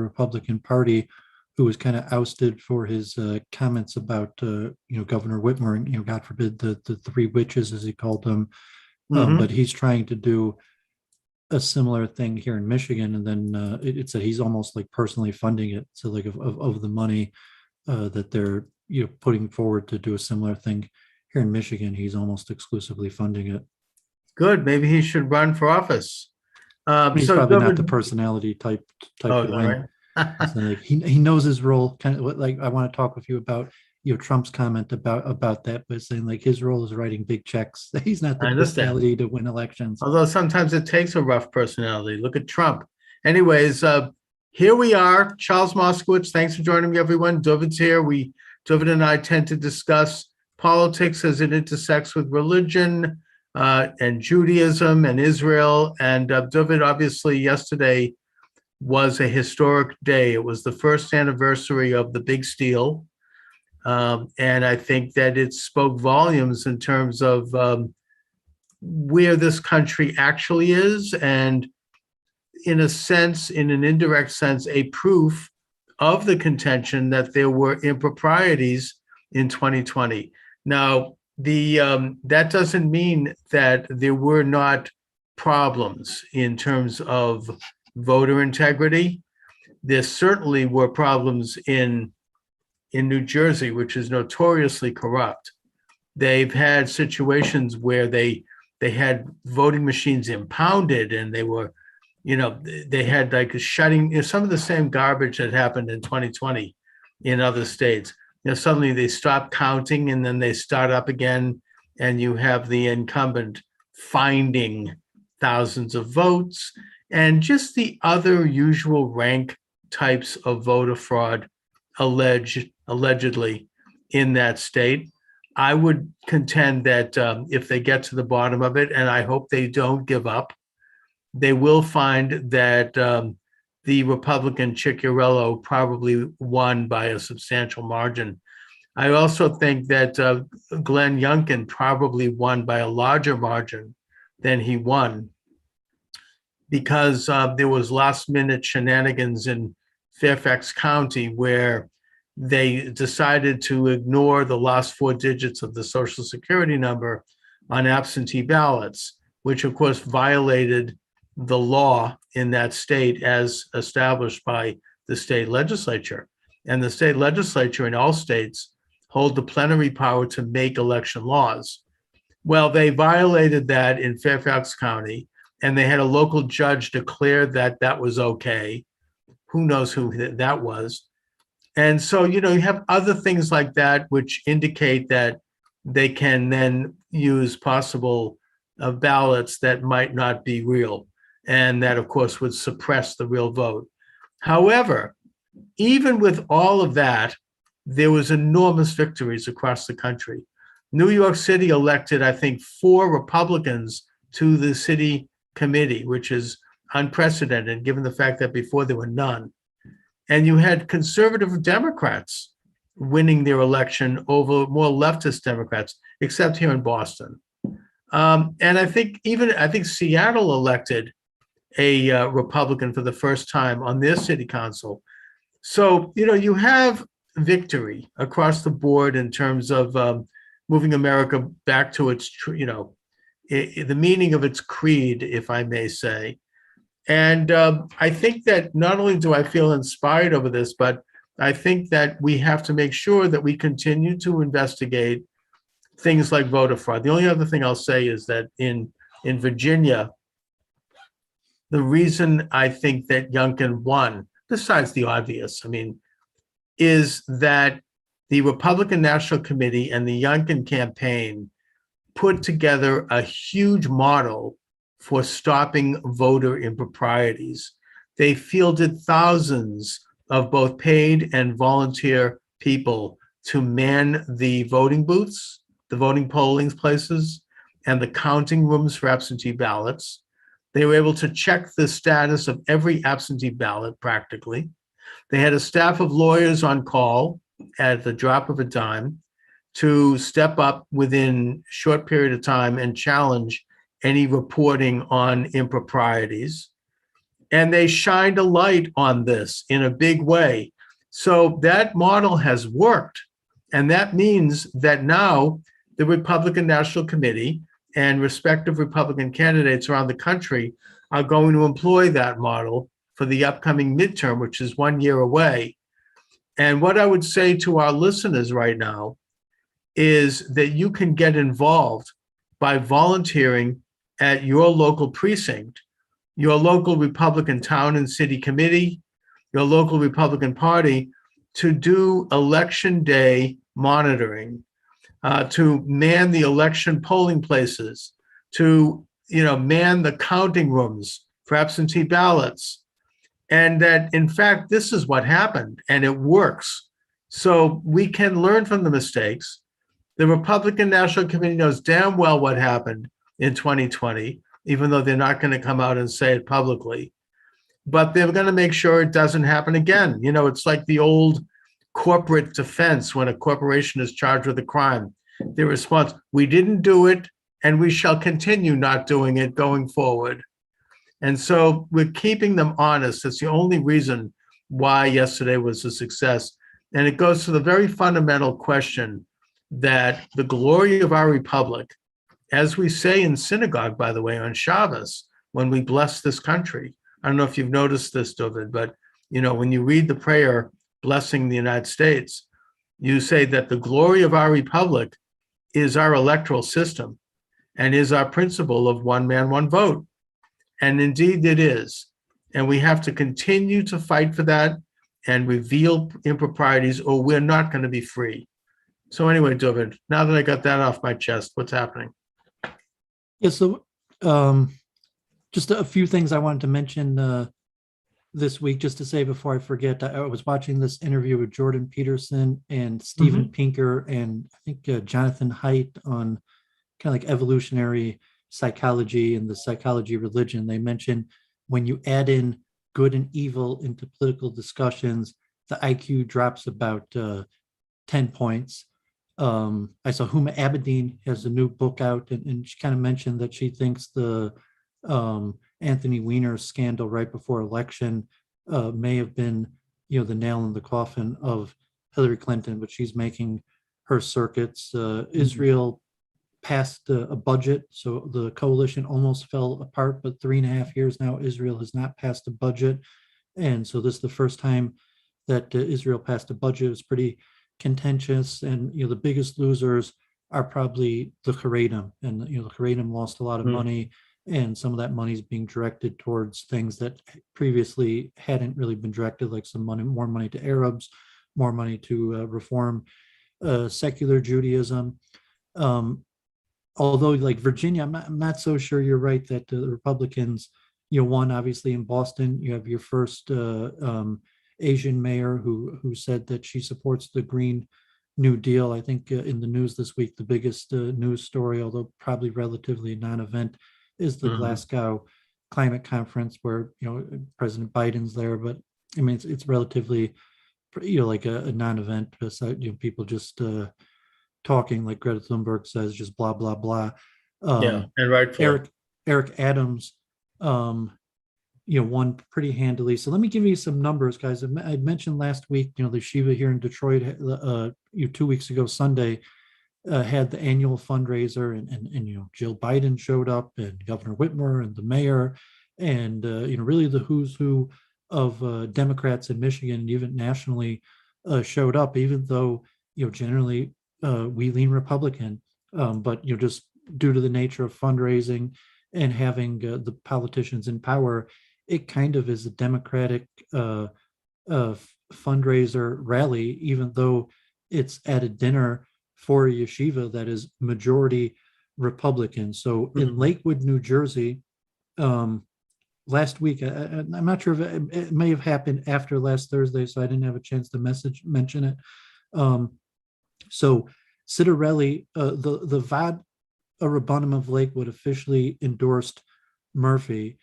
Republican Party, who was kind of ousted for his comments about Governor Whitmer and God forbid the three witches, as he called them. But he's trying to do a similar thing here in Michigan, and then it said he's almost like personally funding it. So like of the money that they're putting forward to do a similar thing here in Michigan, he's almost exclusively funding it. Good. Maybe he should run for office. He's probably not the personality type to win. So like he knows his role. Kind of like I want to talk with you about Trump's comment about that, but saying like his role is writing big checks. He's not the personality to win elections. Although sometimes it takes a rough personality. Look at Trump. Anyways, here we are. Charles Moscowitz, thanks for joining me, everyone. Doovid's here. Doovid and I tend to discuss politics as it intersects with religion and Judaism and Israel. And Doovid, obviously, yesterday was a historic day. It was the first anniversary of the Big Steal. And I think that it spoke volumes in terms of where this country actually is, and in a sense, in an indirect sense, a proof of the contention that there were improprieties in 2020. Now, that doesn't mean that there were not problems in terms of voter integrity. There certainly were problems in New Jersey, which is notoriously corrupt. They've had situations where they had voting machines impounded, and they were, they had like shutting some of the same garbage that happened in 2020 in other states. Suddenly they stop counting and then they start up again, and you have the incumbent finding thousands of votes and just the other usual rank types of voter fraud allegedly in that state. I would contend that if they get to the bottom of it, and I hope they don't give up, they will find that the Republican Ciccarello probably won by a substantial margin. I also think that Glenn Youngkin probably won by a larger margin than he won, because there was last-minute shenanigans in Fairfax County where they decided to ignore the last four digits of the Social Security number on absentee ballots, which of course violated the law in that state as established by the state legislature. And the state legislature in all states hold the plenary power to make election laws. Well, they violated that in Fairfax County, and they had a local judge declare that that was okay. Who knows who that was? And so, you have other things like that which indicate that they can then use possible ballots that might not be real. And that, of course, would suppress the real vote. However, even with all of that, there was enormous victories across the country. New York City elected, I think, 4 Republicans to the city committee, which is unprecedented given the fact that before there were none. And you had conservative Democrats winning their election over more leftist Democrats, except here in Boston. And I think Seattle elected a Republican for the first time on their city council. So, you have victory across the board in terms of moving America back to its, the meaning of its creed, if I may say. And I think that not only do I feel inspired over this, but I think that we have to make sure that we continue to investigate things like voter fraud. The only other thing I'll say is that in Virginia, the reason I think that Youngkin won, besides the obvious, is that the Republican National Committee and the Youngkin campaign put together a huge model for stopping voter improprieties. They fielded thousands of both paid and volunteer people to man the voting booths, the voting polling places, and the counting rooms for absentee ballots. They were able to check the status of every absentee ballot practically. They had a staff of lawyers on call at the drop of a dime to step up within a short period of time and challenge any reporting on improprieties. And they shined a light on this in a big way. So that model has worked. And that means that now the Republican National Committee and respective Republican candidates around the country are going to employ that model for the upcoming midterm, which is 1 year away. And what I would say to our listeners right now is that you can get involved by volunteering at your local precinct, your local Republican town and city committee, your local Republican Party, to do election day monitoring, to man the election polling places, to man the counting rooms for absentee ballots. And that, in fact, this is what happened, and it works. So we can learn from the mistakes. The Republican National Committee knows damn well what happened in 2020, even though they're not going to come out and say it publicly. But they're going to make sure it doesn't happen again. It's like the old corporate defense when a corporation is charged with a crime. Their response, we didn't do it, and we shall continue not doing it going forward. And so we're keeping them honest. That's the only reason why yesterday was a success. And it goes to the very fundamental question that the glory of our republic, as we say in synagogue, by the way, on Shabbos, when we bless this country. I don't know if you've noticed this, Dooovid, but when you read the prayer blessing the United States, you say that the glory of our republic is our electoral system and is our principle of one man, one vote. And indeed it is. And we have to continue to fight for that and reveal improprieties, or we're not going to be free. So anyway, Dooovid, now that I got that off my chest, what's happening? Yeah, so just a few things I wanted to mention this week, just to say before I forget. I was watching this interview with Jordan Peterson and Steven Pinker and I think Jonathan Haidt on kind of like evolutionary psychology and the psychology of religion. They mentioned when you add in good and evil into political discussions, the IQ drops about 10 points. I saw Huma Abedin has a new book out, and she kind of mentioned that she thinks the Anthony Weiner scandal right before election may have been, the nail in the coffin of Hillary Clinton, but she's making her circuits. Israel passed a budget, so the coalition almost fell apart, but 3.5 years now, Israel has not passed a budget. And so this is the first time that Israel passed a budget. It was pretty contentious, and the biggest losers are probably the Haredim, and the Haredim lost a lot of money, and some of that money is being directed towards things that previously hadn't really been directed, like more money to Arabs, more money to reform secular Judaism. Although, like Virginia, I'm not so sure you're right that the Republicans, won obviously in Boston. You have your first Asian mayor who said that she supports the Green New Deal. I think in the news this week, the biggest news story, although probably relatively non-event, is the Glasgow climate conference where President Biden's there. But I mean, it's relatively like a non-event. People just talking, like Greta Thunberg says, just blah blah blah. And rightfully. Eric Adams won pretty handily. So let me give you some numbers, guys. I mentioned last week, the Shiva here in Detroit, 2 weeks ago Sunday, had the annual fundraiser, and Jill Biden showed up, and Governor Whitmer and the mayor, and really the who's who of Democrats in Michigan and even nationally showed up, even though generally we lean Republican, but just due to the nature of fundraising and having the politicians in power, it kind of is a Democratic fundraiser rally, even though it's at a dinner for a yeshiva that is majority Republican. So in Lakewood, New Jersey, last week, I'm not sure if it may have happened after last Thursday, so I didn't have a chance to mention it. So Citarelli, the Vad Rabbanim of Lakewood officially endorsed Murphy,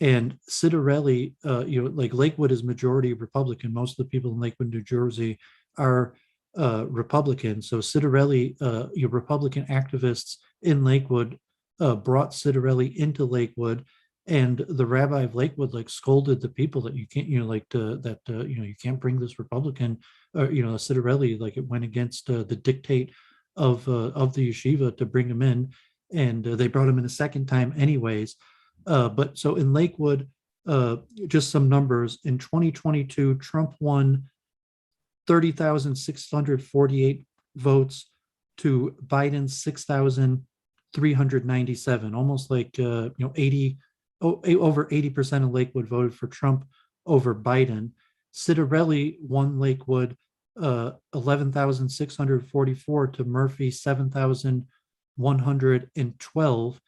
and Citarelli, like Lakewood is majority Republican. Most of the people in Lakewood, New Jersey are Republican. So Citarelli, Republican activists in Lakewood brought Citarelli into Lakewood And the rabbi of Lakewood like scolded the people that you can't, you can't bring this Republican, or Citarelli, like it went against the dictate of the yeshiva to bring him in, and they brought him in a second time anyways. But so in Lakewood, just some numbers in 2022, Trump won 30,648 votes to Biden's 6,397, almost like 80 over 80% of Lakewood voted for Trump over Biden. Citarelli won Lakewood 11,644 to Murphy 7,112.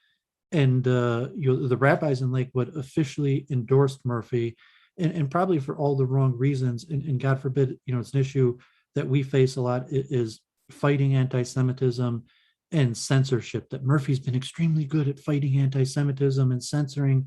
And the rabbis in Lakewood officially endorsed Murphy, and probably for all the wrong reasons. And God forbid, it's an issue that we face a lot, is fighting anti-Semitism and censorship. That Murphy's been extremely good at fighting anti-Semitism and censoring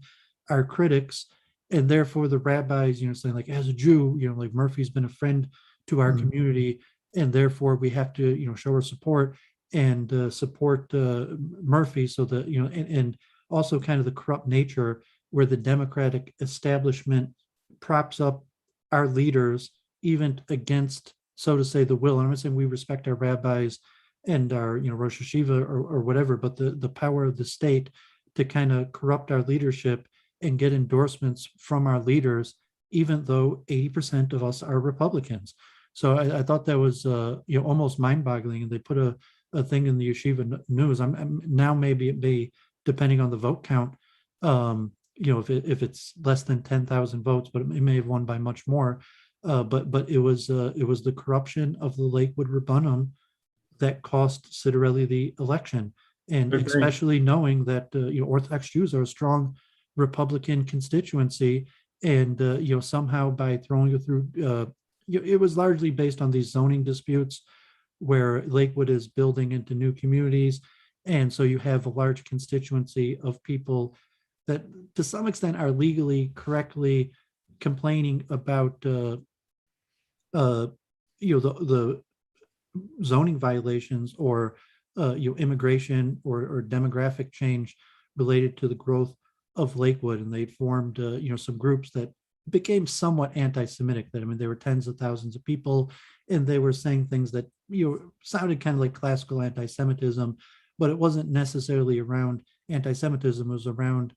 our critics, and therefore the rabbis, saying like, as a Jew, like Murphy's been a friend to our community, and therefore we have to, show our support and support Murphy, so that and also kind of the corrupt nature where the Democratic establishment props up our leaders even against, so to say, the will. And I'm not saying we respect our rabbis and our Rosh Hashiva or whatever, but the power of the state to kind of corrupt our leadership and get endorsements from our leaders, even though 80% of us are Republicans. So I thought that was almost mind-boggling. And they put a thing in the Yeshiva News. I'm now, maybe it may, depending on the vote count, if it's less than 10,000 votes, but it may have won by much more. But it was the corruption of the Lakewood Rabbanim that cost Citarelli the election, and especially knowing that Orthodox Jews are a strong Republican constituency, and somehow by throwing it through, it was largely based on these zoning disputes where Lakewood is building into new communities, and so you have a large constituency of people that, to some extent, are legally correctly complaining about the zoning violations or immigration or demographic change related to the growth of Lakewood. And they'd formed some groups that became somewhat anti-Semitic. That, I mean, there were tens of thousands of people, and they were saying things that sounded kind of like classical anti-Semitism, but it wasn't necessarily around anti-Semitism. It was around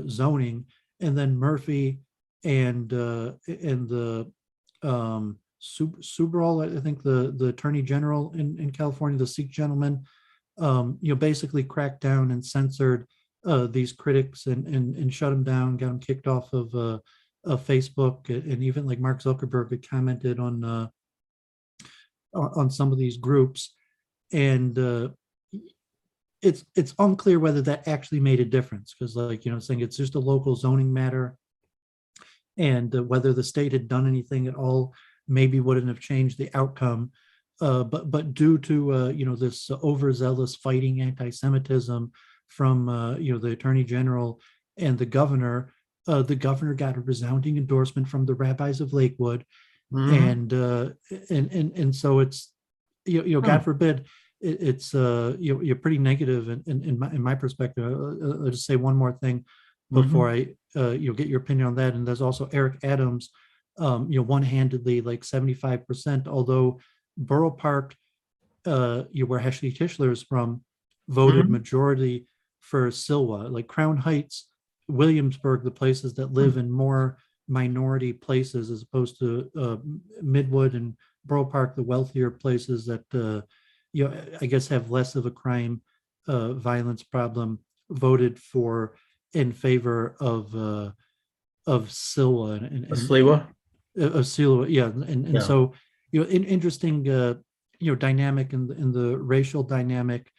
zoning. And then Murphy and the Subral, I think the Attorney General in California, the Sikh gentleman, basically cracked down and censored these critics and shut them down, got them kicked off of Facebook, and even like Mark Zuckerberg had commented on some of these groups, and it's unclear whether that actually made a difference, because saying it's just a local zoning matter, and whether the state had done anything at all maybe wouldn't have changed the outcome. But due to this overzealous fighting anti-Semitism from the Attorney General and the governor got a resounding endorsement from the rabbis of Lakewood, and so it's God forbid it's you're pretty negative in my perspective. I'll just say one more thing before I get your opinion on that. And there's also Eric Adams, one-handedly like 75%, although Borough Park, where Heshli Tischler is from, voted majority for Silwa. Like Crown Heights, Williamsburg, the places that live in more minority places, as opposed to Midwood and Borough Park, the wealthier places that I guess have less of a crime violence problem, voted in favor of Silwa and Sliwa. Of Silwa, yeah, and so interesting dynamic in the racial dynamic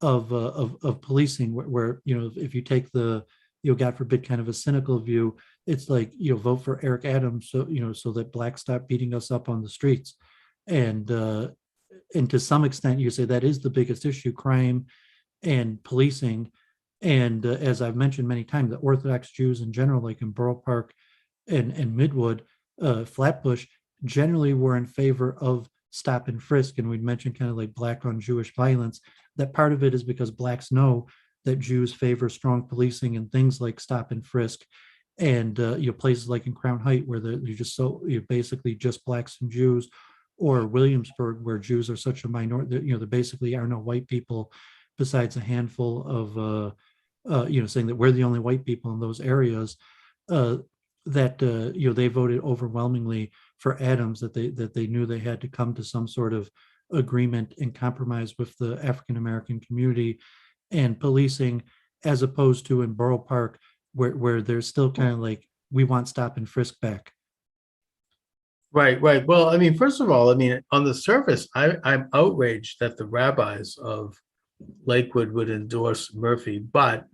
of policing, where if you take the God forbid kind of a cynical view, it's like vote for Eric Adams so that blacks stop beating us up on the streets, and to some extent you say that is the biggest issue, crime and policing. And as I've mentioned many times, the Orthodox Jews in general, like in Borough Park and Midwood, Flatbush, generally were in favor of stop and frisk. And we'd mentioned kind of like black on Jewish violence. That part of it is because blacks know that Jews favor strong policing and things like stop and frisk, and places like in Crown Height where you're just you're basically just blacks and Jews, or Williamsburg where Jews are such a minority that there basically are no white people besides a handful of saying that we're the only white people in those areas. That they voted overwhelmingly for Adams, that they knew they had to come to some sort of agreement and compromise with the African American community and policing, as opposed to in Borough Park where there's still kind of like, we want stop and frisk back. Right. Well, I mean, first of all, I mean, on the surface, I'm outraged that the rabbis of Lakewood would endorse Murphy, but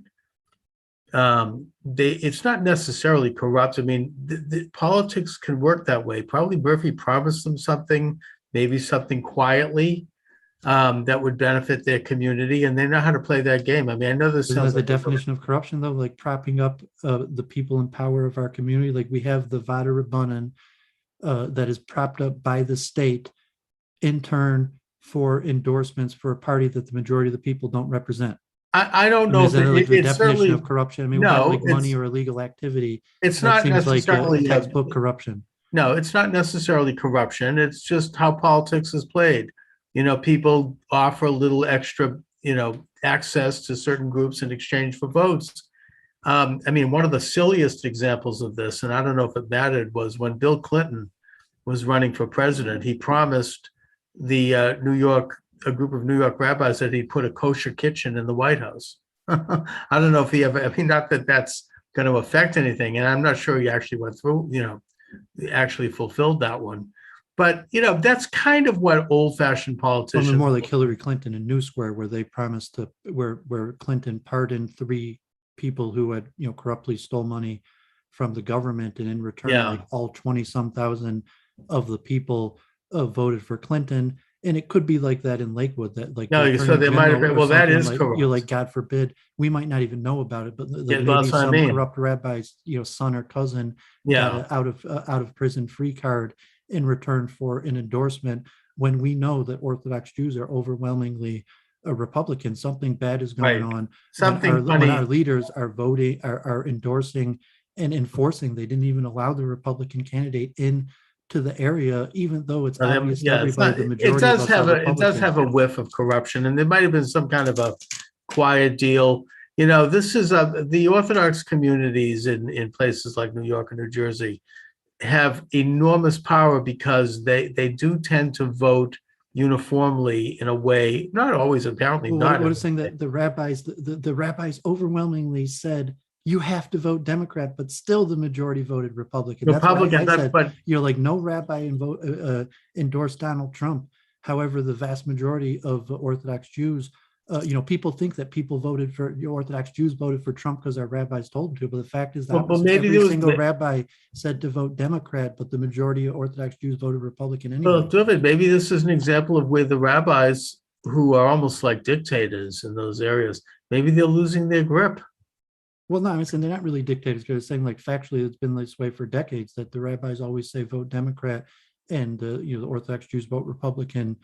it's not necessarily corrupt. I mean, the politics can work that way. Probably Murphy promised them something, maybe something quietly, that would benefit their community, and they know how to play that game. I mean, I know this Isn't sounds that the like definition of corruption, though? Like propping up the people in power of our community. Like we have the Vada Rabbanan that is propped up by the state in turn for endorsements for a party that the majority of the people don't represent. I don't know Is that like the definition certainly of corruption? I mean, no, like money or illegal activity. It's That not seems like necessarily a textbook corruption. No, it's not necessarily corruption. It's just how politics is played. People offer a little extra, access to certain groups in exchange for votes. I mean, one of the silliest examples of this, and I don't know if it mattered, was when Bill Clinton was running for president. He promised the a group of New York rabbis that he'd put a kosher kitchen in the White House. I don't know if he ever, I mean, not that that's going to affect anything. And I'm not sure he actually went through, actually fulfilled that one. But, that's kind of what old-fashioned politicians. More like Hillary Clinton in New Square, where they promised to, where Clinton pardoned 3 people who had, corruptly stole money from the government, and in return, like all 20-some thousand of the people voted for Clinton. And it could be like that in Lakewood, that like no, so they might have been. Well, that is like, corrupt. Like, God forbid, we might not even know about it, but like maybe some corrupt rabbi's son or cousin got an out of prison free card in return for an endorsement. When we know that Orthodox Jews are overwhelmingly Republican, something bad is going on. Something when our leaders are voting, are endorsing and enforcing. They didn't even allow the Republican candidate in to the area, even though it's obvious to everybody, the majority it does have a whiff of corruption, and there might have been some kind of a quiet deal. This is the Orthodox communities in places like New York and New Jersey have enormous power because they do tend to vote uniformly in a way, not always, apparently not. What is saying that the rabbis overwhelmingly said you have to vote Democrat, but still the majority voted Republican. Republican, but like no rabbi endorsed Donald Trump. However, the vast majority of Orthodox Jews, people think that people voted for Orthodox Jews voted for Trump because our rabbis told them to. But the fact is that every single rabbi said to vote Democrat, but the majority of Orthodox Jews voted Republican anyway. Well, Dooovid, maybe this is an example of where the rabbis, who are almost like dictators in those areas, maybe they're losing their grip. Well, no, I'm saying they're not really dictators. They're saying, like, factually, it's been this way for decades, that the rabbis always say vote Democrat, and the Orthodox Jews vote Republican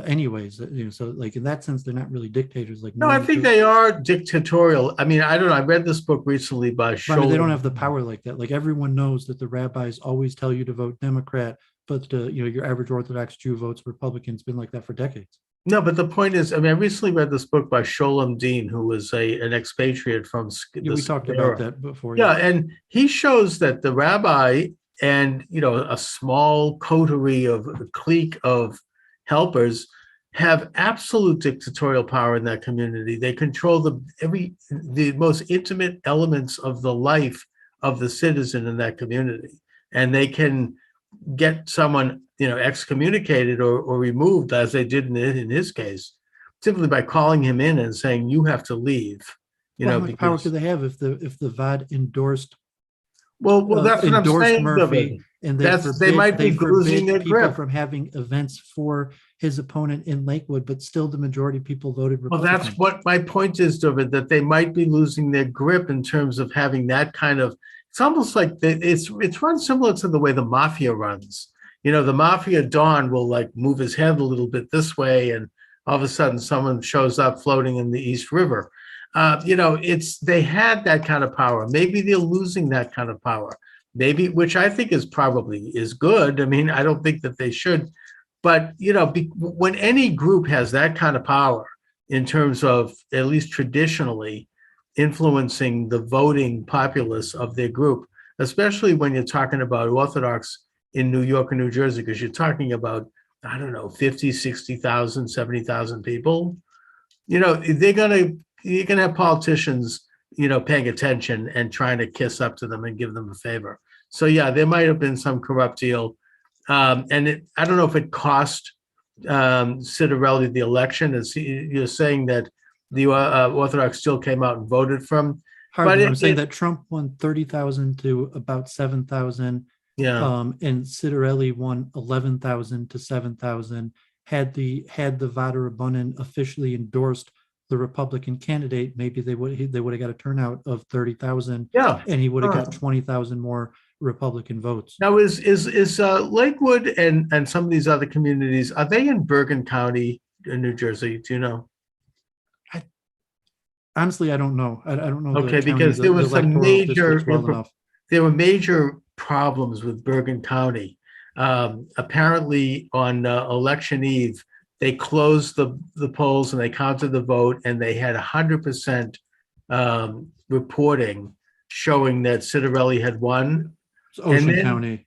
anyways. So like in that sense, they're not really dictators. Like, no, I think they are dictatorial. I mean, I don't know. I read this book recently by Sholem. They don't have the power like that. Like, everyone knows that the rabbis always tell you to vote Democrat, but your average Orthodox Jew votes Republican. It's been like that for decades. No, but the point is, I mean, I recently read this book by Sholem Dean, who was an expatriate from. We talked about that before. Yeah, and he shows that the rabbi and a small coterie of a clique of helpers have absolute dictatorial power in that community. They control the most intimate elements of the life of the citizen in that community, and they can get someone excommunicated or removed, as they did in his case, simply by calling him in and saying you have to leave. How much power could they have if the VOD endorsed? Well, that's what I'm saying, Murphy, and they might be losing their grip from having events for his opponent in Lakewood, but still the majority of people voted Republican. Well, that's what my point is, Dooovid, that they might be losing their grip in terms of having that kind of. It's almost like it's run similar to the way the mafia runs. The mafia Don will like move his head a little bit this way, and all of a sudden someone shows up floating in the East River. they had that kind of power. Maybe they're losing that kind of power. Maybe, which I think is probably is good. I mean, I don't think that they should, but when any group has that kind of power in terms of, at least traditionally, influencing the voting populace of their group, especially when you're talking about Orthodox in New York and New Jersey, because you're talking about, I don't know, 50, 60,000, 70,000 people, you're going to have politicians, paying attention and trying to kiss up to them and give them a favor. So yeah, there might have been some corrupt deal. And I don't know if it cost Citarelli the election. As you're saying that the Orthodox still came out and voted for him. Hardly. I'm saying that Trump won 30,000 to about 7,000. Yeah. And Citarelli won 11,000 to 7,000. Had the Vada Rabbanan officially endorsed the Republican candidate, maybe they would have got a turnout of 30,000. Yeah. And he would have got 20,000 more Republican votes. Now, is Lakewood and some of these other communities, are they in Bergen County in New Jersey? Do you know? Honestly, I don't know. I don't know. Okay, because there was some there were major problems with Bergen County. Apparently, on election eve, they closed the polls and they counted the vote, and they had 100% reporting showing that Citarelli had won. It's Ocean County.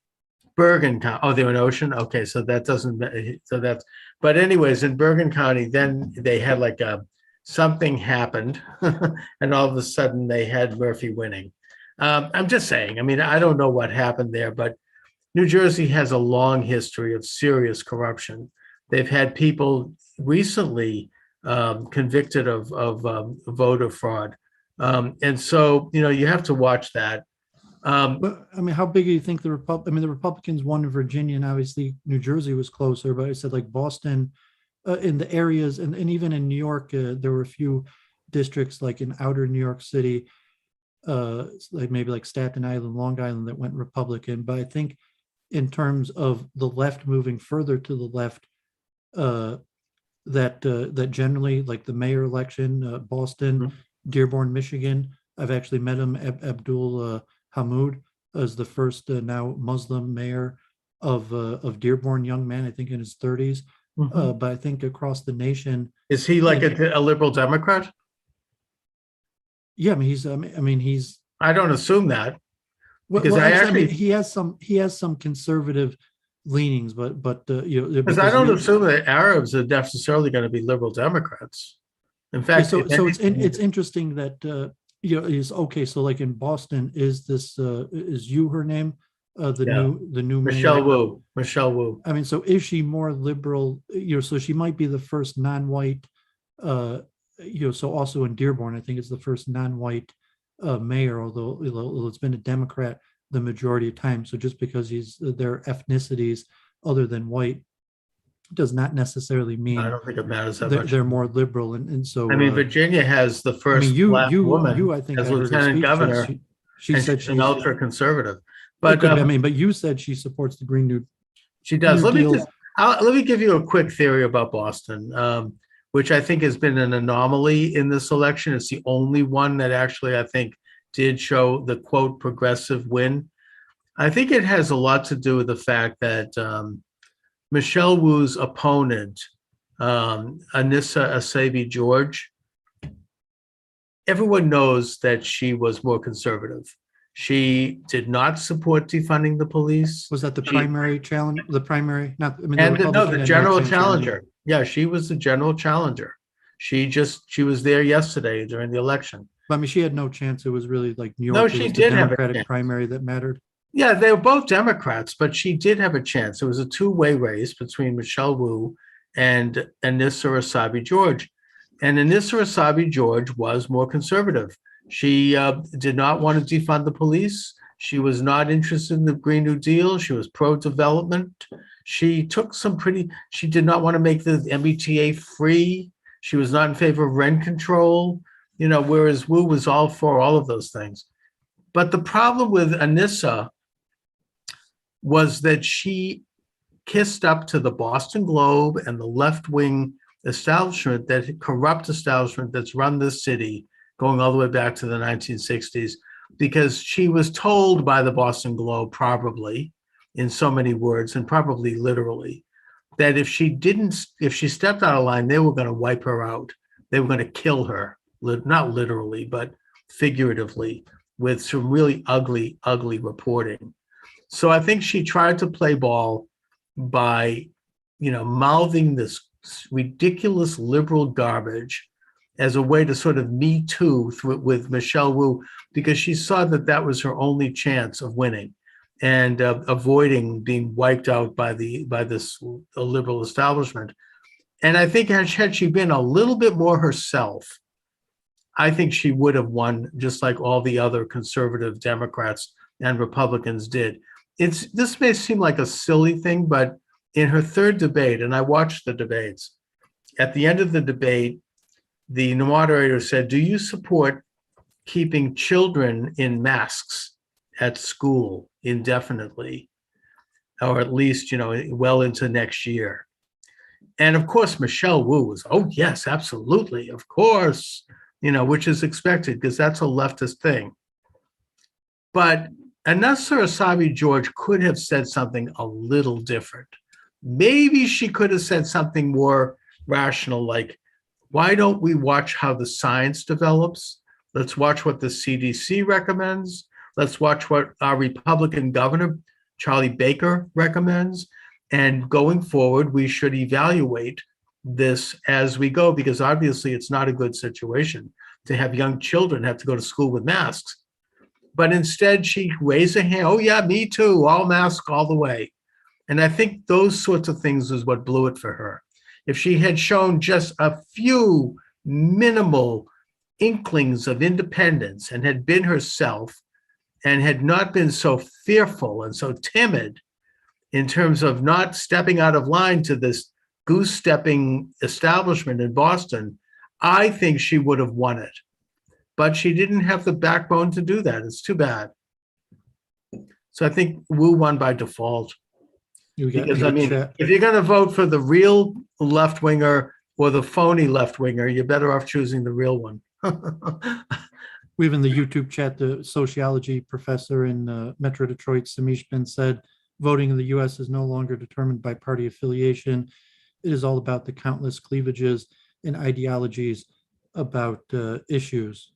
Bergen County. Oh, they're in Ocean. Okay, so that doesn't. So that's. But anyways, in Bergen County, then they had like something happened, and all of a sudden they had Murphy winning. I'm just saying. I mean, I don't know what happened there, but New Jersey has a long history of serious corruption. They've had people recently convicted of voter fraud, and so you have to watch that. But I mean, how big do you think the Republicans won in Virginia, and obviously New Jersey was closer. But I said like Boston, in the areas, and even in New York, there were a few districts like in outer New York City, like maybe like Staten Island, Long Island, that went Republican. But I think in terms of the left moving further to the left, that generally, like the mayor election, Boston, Dearborn, Michigan, I've actually met him. Abdul Hammoud is the first now Muslim mayor of Dearborn, young man, I think in his 30s. But I think across the nation, is he like a liberal Democrat? Yeah, I mean he's. I don't assume that, because he has some conservative leanings, but because I don't assume that Arabs are necessarily going to be liberal Democrats. In fact, so it's interesting that is okay. So like in Boston, is you her name? The new Michelle Wu. I mean, so is she more liberal? So she might be the first non-white. So also in Dearborn, I think it's the first non-white mayor, although it's been a Democrat the majority of time. So just because their ethnicities other than white does not necessarily mean I don't think it matters that much. They're more liberal, and so I mean, Virginia has the first black woman I think as lieutenant governor. She said she's an ultra conservative. But but you said she supports the Green New. She does. Let me give you a quick theory about Boston, which I think has been an anomaly in this election. It's the only one that actually I think did show the quote progressive win. I think it has a lot to do with the fact that Michelle Wu's opponent, Anissa Asabi George, everyone knows that she was more conservative. She did not support defunding the police. Was that the primary challenge? The primary, not the general challenger. Yeah, she was the general challenger. She was there yesterday during the election. I mean, she had no chance. It was really like New York. No, she did have a Democratic primary that mattered. Yeah, they were both Democrats, but she did have a chance. It was a two-way race between Michelle Wu and Anissa Asabi George. And Anissa Asabi George was more conservative. She did not want to defund the police. She was not interested in the Green New Deal. She was pro-development. She did not want to make the MBTA free. She was not in favor of rent control, whereas Wu was all for all of those things. But the problem with Anissa was that she kissed up to the Boston Globe and the left-wing establishment, that corrupt establishment that's run this city going all the way back to the 1960s, because she was told by the Boston Globe, probably in so many words and probably literally, that if she stepped out of line, they were going to wipe her out. They were going to kill her, not literally, but figuratively, with some really ugly, ugly reporting. So I think she tried to play ball by, mouthing this ridiculous liberal garbage as a way to sort of Me Too with Michelle Wu, because she saw that that was her only chance of winning and avoiding being wiped out by this liberal establishment. And I think had she been a little bit more herself, I think she would have won, just like all the other conservative Democrats and Republicans did. This may seem like a silly thing, but in her third debate, and I watched the debates, at the end of the debate, the moderator said, "Do you support keeping children in masks at school indefinitely, or at least, well into next year?" And of course, Michelle Wu was, "Oh, yes, absolutely, of course," which is expected because that's a leftist thing. But Anassa Asabi George could have said something a little different. Maybe she could have said something more rational, like, why don't we watch how the science develops? Let's watch what the CDC recommends. Let's watch what our Republican governor, Charlie Baker, recommends. And going forward, we should evaluate this as we go, because obviously it's not a good situation to have young children have to go to school with masks. But instead, she raised a hand. "Oh, yeah, me too. All masks all the way." And I think those sorts of things is what blew it for her. If she had shown just a few minimal inklings of independence and had been herself and had not been so fearful and so timid in terms of not stepping out of line to this goose-stepping establishment in Boston, I think she would have won it. But she didn't have the backbone to do that. It's too bad. So I think Wu won by default. Because, if you're going to vote for the real left-winger or the phony left-winger, you're better off choosing the real one. We have in the YouTube chat, the sociology professor in Metro Detroit, Samish Bin, said, "Voting in the U.S. is no longer determined by party affiliation. It is all about the countless cleavages and ideologies about issues."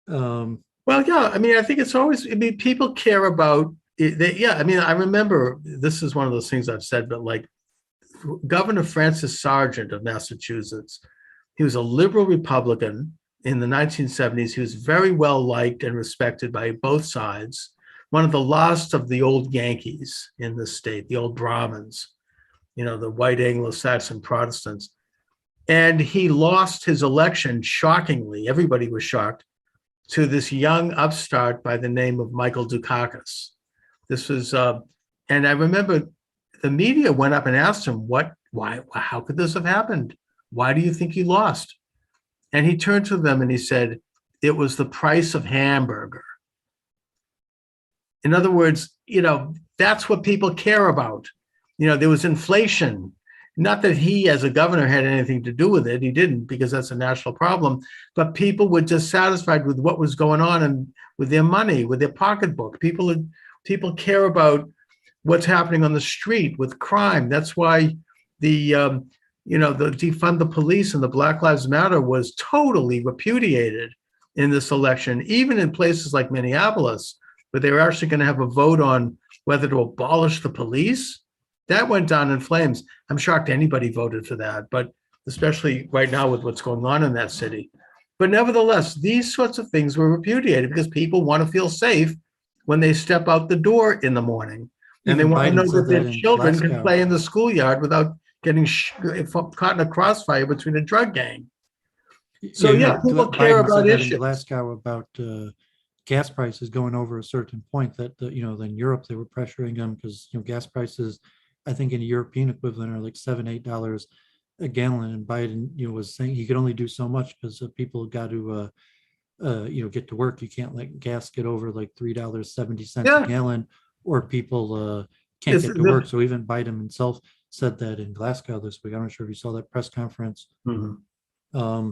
Well, yeah, I think it's always, people care about I remember, this is one of those things I've said, but like Governor Francis Sargent of Massachusetts, he was a liberal Republican in the 1970s. He was very well liked and respected by both sides. One of the last of the old Yankees in the state, the old Brahmins, the white Anglo-Saxon Protestants. And he lost his election, shockingly, everybody was shocked, to this young upstart by the name of Michael Dukakis. This was, and I remember the media went up and asked him, why, how could this have happened? Why do you think he lost? And he turned to them and he said, "It was the price of hamburger." In other words, that's what people care about. There was inflation. Not that he, as a governor, had anything to do with it. He didn't, because that's a national problem. But people were dissatisfied with what was going on and with their money, with their pocketbook. People care about what's happening on the street with crime. That's why the defund the police and the Black Lives Matter was totally repudiated in this election, even in places like Minneapolis, where they were actually going to have a vote on whether to abolish the police. That went down in flames. I'm shocked anybody voted for that, but especially right now with what's going on in that city. But nevertheless, these sorts of things were repudiated because people want to feel safe when they step out the door in the morning. And they want to know that their children can play in the schoolyard without getting caught in a crossfire between a drug gang. So people care about issues. In Glasgow about gas prices going over a certain point that then Europe, they were pressuring them because gas prices, I think in a European equivalent, are like $7-8 a gallon. And Biden was saying he could only do so much because people got to get to work. You can't let gas get over like $3.70 a gallon, or people can't get to work. So even Biden himself said that in Glasgow this week. I'm not sure if you saw that press conference. Mm-hmm.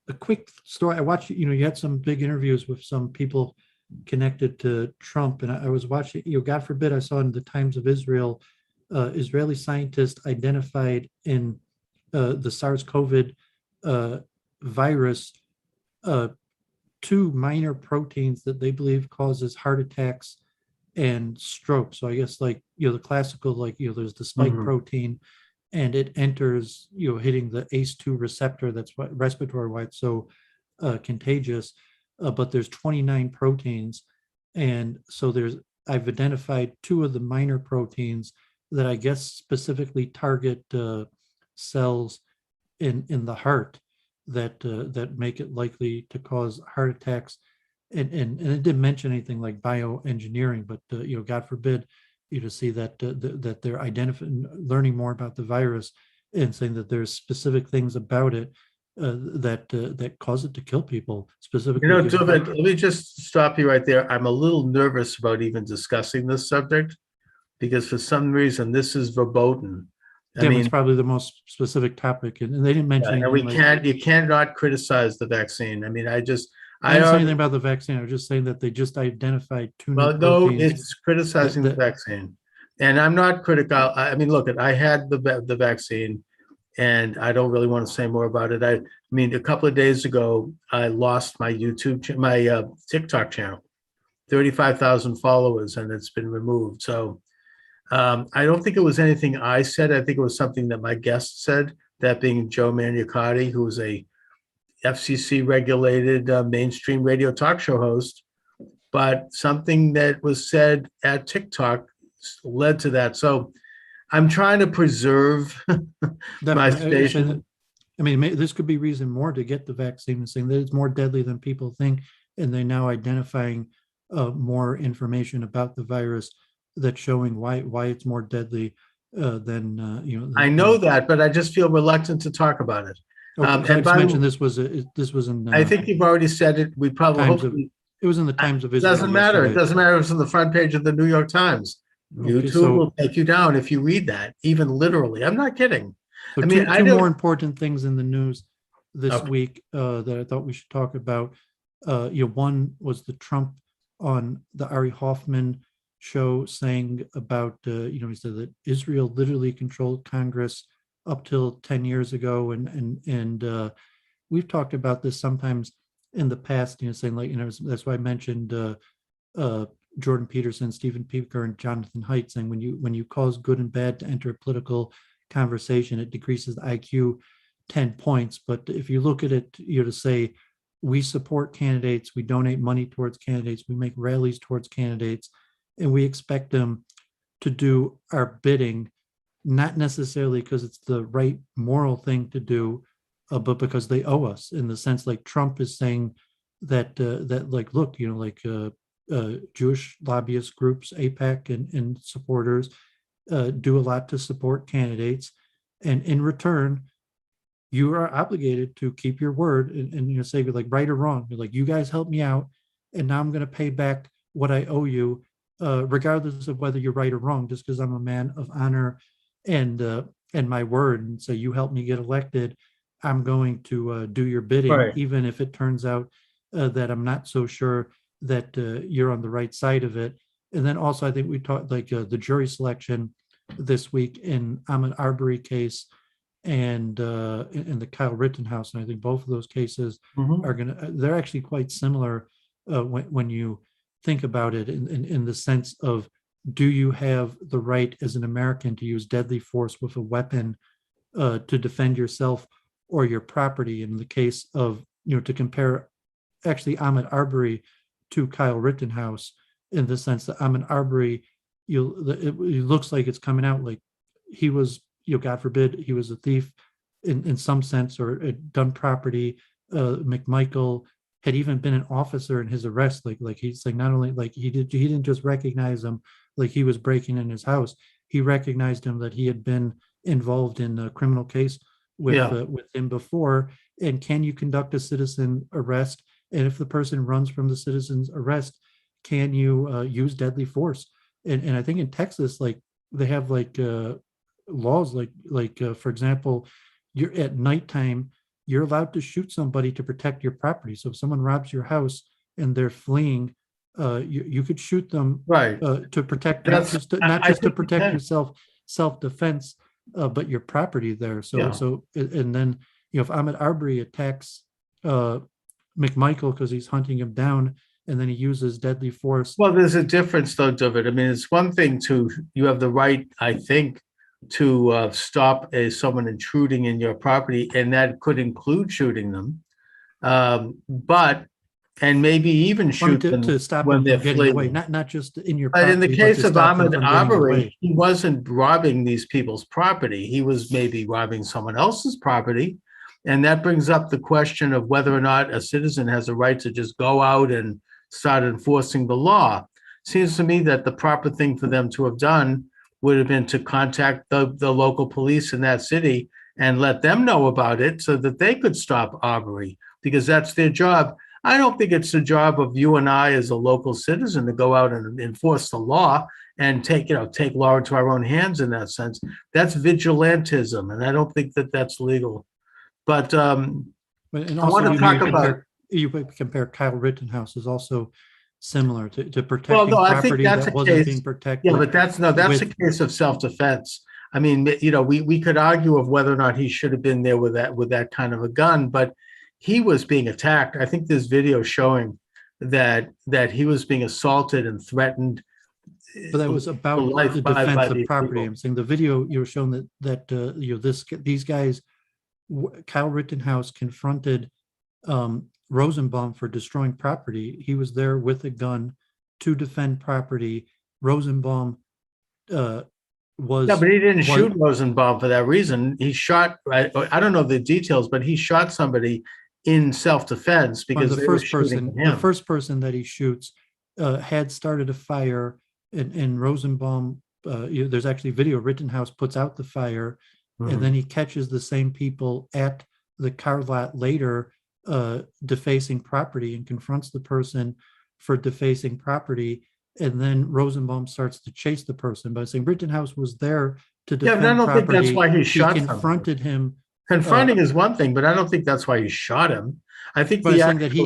a quick story. I watched, you had some big interviews with some people connected to Trump, and I was watching, God forbid, I saw in the Times of Israel, Israeli scientists identified in the SARS-CoV virus uh, two minor proteins that they believe causes heart attacks and stroke. So I guess like, the classical, like, there's the spike Mhm. protein and it enters, hitting the ACE2 receptor. That's what respiratory why it's so contagious. But there's 29 proteins. And so I've identified two of the minor proteins that I guess specifically target cells in the heart that make it likely to cause heart attacks. And it didn't mention anything like bioengineering, but God forbid you to see that they're identifying, learning more about the virus, and saying that there's specific things about it that cause it to kill people, specifically Dooovid, let me just stop you right there. I'm a little nervous about even discussing this subject because for some reason this is verboten. I It's mean, probably the most specific topic, and they didn't mention and anything like. you cannot criticize the vaccine. I mean, I I didn't say already, anything about the vaccine. I was just saying that they just identified two new well, no, proteins it's criticizing the that vaccine. And I'm not critical. I mean, look, I had the vaccine and I don't really want to say more about it. I mean, a couple of days ago, I lost my my TikTok channel, 35,000 followers, and it's been removed. So I don't think it was anything I said. I think it was something that my guest said, that being Joe Maniacotti, who is a FCC regulated mainstream radio talk show host. But something that was said at TikTok led to that. So I'm trying to preserve my definitely. station. I mean, this could be reason more to get the vaccine, and saying that it's more deadly than people think, and they're now identifying more information about the virus that's showing why it's more deadly than I know that, but I just feel reluctant to talk about it. Okay, so I And just by mentioned this was in I think you've already said it. We probably Times of hopefully it was in the Times of it Israel doesn't matter. It yesterday. doesn't matter if it's on the front page of the New York Times. Okay, YouTube will take you down if you read that, even literally. I'm not kidding. so I mean, I two more don't. important things in the news this Okay. week that I thought we should talk about. One was the Trump on the Ari Hoffman show saying about he said that Israel literally controlled Congress up till 10 years ago, and we've talked about this sometimes in the past, saying like, that's why I mentioned uh, Jordan Peterson, Stephen Pinker, and Jonathan Haidt, saying when you cause good and bad to enter a political conversation, it decreases the IQ 10 points. But if you look at it, to say we support candidates, we donate money towards candidates, we make rallies towards candidates, and we expect them to do our bidding, not necessarily because it's the right moral thing to do, but because they owe us. In the sense, like Trump is saying that like, look, Jewish lobbyist groups, AIPAC and supporters do a lot to support candidates, and in return, you are obligated to keep your word and say, like, right or wrong. You're like, you guys helped me out, and now I'm going to pay back what I owe you, regardless of whether you're right or wrong, just because I'm a man of honor and my word. And so you helped me get elected. I'm going to do your bidding, Right. even if it turns out that I'm not so sure that you're on the right side of it. And then also, I think we talked like the jury selection this week in Ahmaud Arbery case and in the Kyle Rittenhouse, and I think both of those cases are they're actually quite similar when you think about it in the sense of, do you have the right as an American to use deadly force with a weapon to defend yourself or your property? In the case of, to compare actually Ahmaud Arbery to Kyle Rittenhouse, in the sense that Ahmaud Arbery, it looks like it's coming out like he was, God forbid, he was a thief in some sense, or done property. McMichael had even been an officer in his arrest. Like he's like, not only like he didn't just recognize him like he was breaking in his house. He recognized him that he had been involved in a criminal case with him before. And can you conduct a citizen arrest? And if the person runs from the citizen's arrest, can you use deadly force? And I think in Texas, like they have like laws like for example, you're at nighttime, you're allowed to shoot somebody to protect your property. So if someone robs your house and they're fleeing, you could shoot them Right. to protect, That's, not I just to think you protect can. yourself, self-defense, but your property there. So, Yeah. and then, if Ahmed Arbery attacks McMichael because he's hunting him down, and then he uses deadly force. Well, there's a difference though, Dooovid. I mean, it's one thing you have the right, I think, to stop someone intruding in your property, and that could include shooting them. And maybe even shoot them to stop when them they're from getting away, fleeing. not just in your But in the property, case to of stop them Ahmed from getting Arbery, away. he wasn't robbing these people's property. He was maybe robbing someone else's property. And that brings up the question of whether or not a citizen has a right to just go out and start enforcing the law. Seems to me that the proper thing for them to have done would have been to contact the local police in that city and let them know about it so that they could stop Arbery, because that's their job. I don't think it's the job of you and I as a local citizen to go out and enforce the law and take law into our own hands in that sense. That's vigilantism, and I don't think that that's legal. But And I want to talk about. You compare Kyle Rittenhouse is also similar to protecting Well, no, I think property that's that a wasn't case. being protected. Yeah, but that's a case of self-defense. I mean, we could argue of whether or not he should have been there with that kind of a gun, but he was being attacked. I think there's video showing that he was being assaulted and threatened. But that was about life the by defense of these property. people. I'm saying the video you were shown that these guys, Kyle Rittenhouse confronted Rosenbaum for destroying property. He was there with a gun to defend property. Rosenbaum was. No, but he didn't shoot Rosenbaum for that reason. He shot. I don't know the details, but he shot somebody in self-defense because the first person that he shoots had started a fire, and Rosenbaum. There's actually video. Rittenhouse puts out the fire, and then he catches the same people at the car lot later, defacing property, and confronts the person for defacing property. And then Rosenbaum starts to chase the person by saying Rittenhouse was there to defend I don't property. think that's why he shot confronted him. Confronting is one thing, but I don't think that's why he shot him. I think But saying that he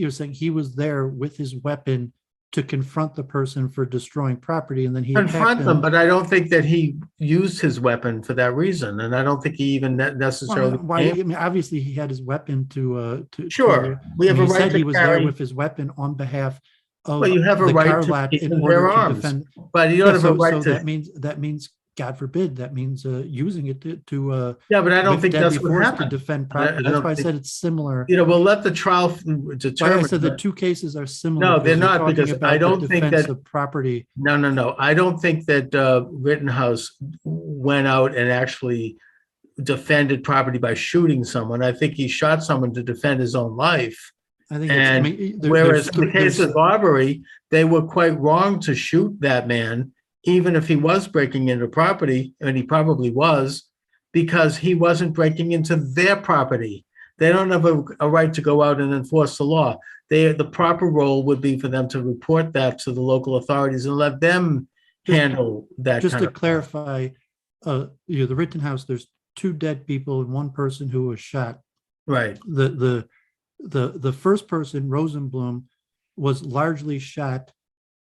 was saying he was there with his weapon to confront the person for destroying property, and then he confront them. But I don't think that he used his weapon for that reason, and I don't think he even necessarily. Why? I mean, obviously, he had his weapon to. Sure, we have a right to he was there with his weapon on behalf of. Well, you have a right to keep their arms, but you don't have a right to. That means. God forbid, that means using it to yeah, but I don't think that's what happened. To defend property. That's why I said it's similar. We'll let the trial determine. I said the two cases are similar. No, they're not, because I don't think that property. No. I don't think that Rittenhouse went out and actually defended property by shooting someone. I think he shot someone to defend his own life. I think whereas in the case of Arbery, they were quite wrong to shoot that man, even if he was breaking into property, and he probably was, because he wasn't breaking into their property. They don't have a right to go out and enforce the law. The proper role would be for them to report that to the local authorities and let them handle that. Just to clarify, the Rittenhouse, there's 2 dead people and 1 person who was shot. Right. The first person, Rosenblum, was largely shot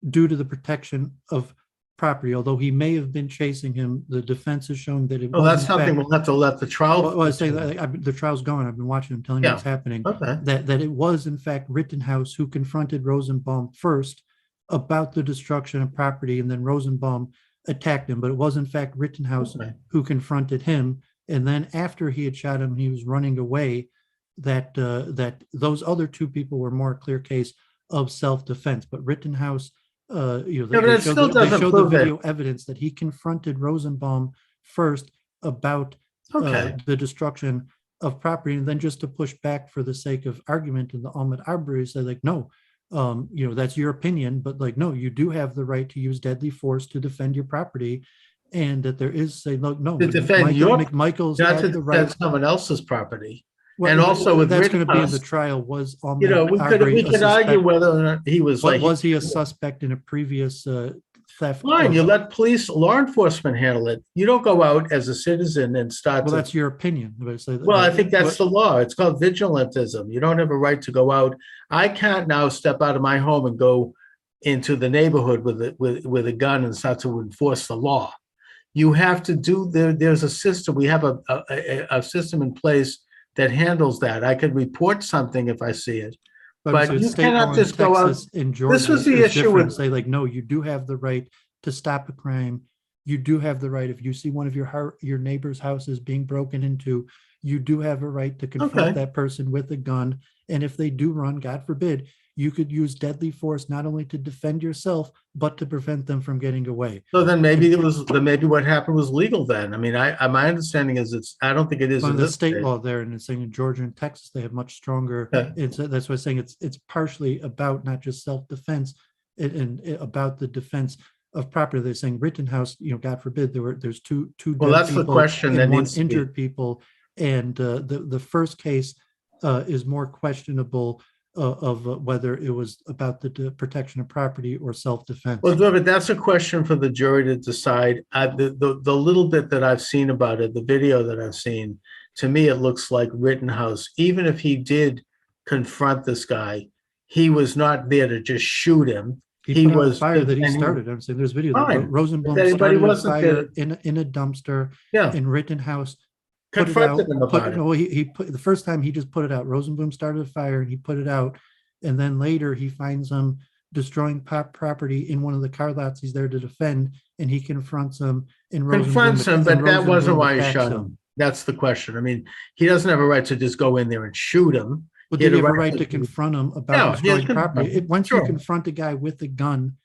due to the protection of property, although he may have been chasing him. The defense is showing that it was. That's something we'll have to let the trial. Well, I say that the trial's going. I've been watching. I'm telling you what's happening. Okay. That it was in fact Rittenhouse who confronted Rosenbaum first about the destruction of property, and then Rosenbaum attacked him. But it was in fact Rittenhouse who confronted him, and then after he had shot him, he was running away. That those other 2 people were more a clear case of self-defense, but Rittenhouse. But it still doesn't prove the video evidence that he confronted Rosenbaum first about the destruction of property, and then just to push back for the sake of argument in the Ahmed Arbery said no, that's your opinion, but no, you do have the right to use deadly force to defend your property, and that there is to defend McMichael's not to the right. Defend someone else's property. Well, and also with that's going to be in Rittenhouse, the trial. Was we could argue whether or not he was was he a suspect in a previous theft. Fine, you let police, law enforcement handle it. You don't go out as a citizen and start Well, to. that's your opinion. But Well, I think that's the law. It's called vigilantism. You don't have a right to go out. I can't now step out of my home and go into the neighborhood with a gun and start to enforce the law. You have to do there's a system. We have a system in place that handles that. I could report something if I see it, but you cannot just go out. In Georgia, this was the issue with say like, no, you do have the right to stop a crime. You do have the right, if you see one of your neighbor's houses being broken into, you do have a right to confront that person with a gun. And if they do run, God forbid, you could use deadly force not only to defend yourself, but to prevent them from getting away. So then maybe maybe what happened was legal then. I mean, my understanding is I don't think it is in the this state law there, and it's saying in Georgia and Texas, they have much stronger. That's why I'm saying it's partially about not just self-defense and about the defense of property. They're saying Rittenhouse, God forbid, there's two well, that's the question that one injured people, and the first case is more questionable of whether it was about the protection of property or self-defense. Well, Dooovid, that's a question for the jury to decide. The little bit that I've seen about it, the video that I've seen, to me it looks like Rittenhouse. Even if he did confront this guy, he was not there to just shoot him. He was fire that he started. I'm saying there's video that Rosenblum started a fire in a dumpster. In Rittenhouse confronted him about it. No, he put the first time he just put it out. Rosenblum started a fire and he put it out, and then later he finds him destroying property in one of the car lots he's there to defend, and he confronts him. Confronts him, but that wasn't why he shot him. That's the question. I mean, he doesn't have a right to just go in there and shoot him. But did he have a right to confront him about destroying property? Once you confront a guy with a gun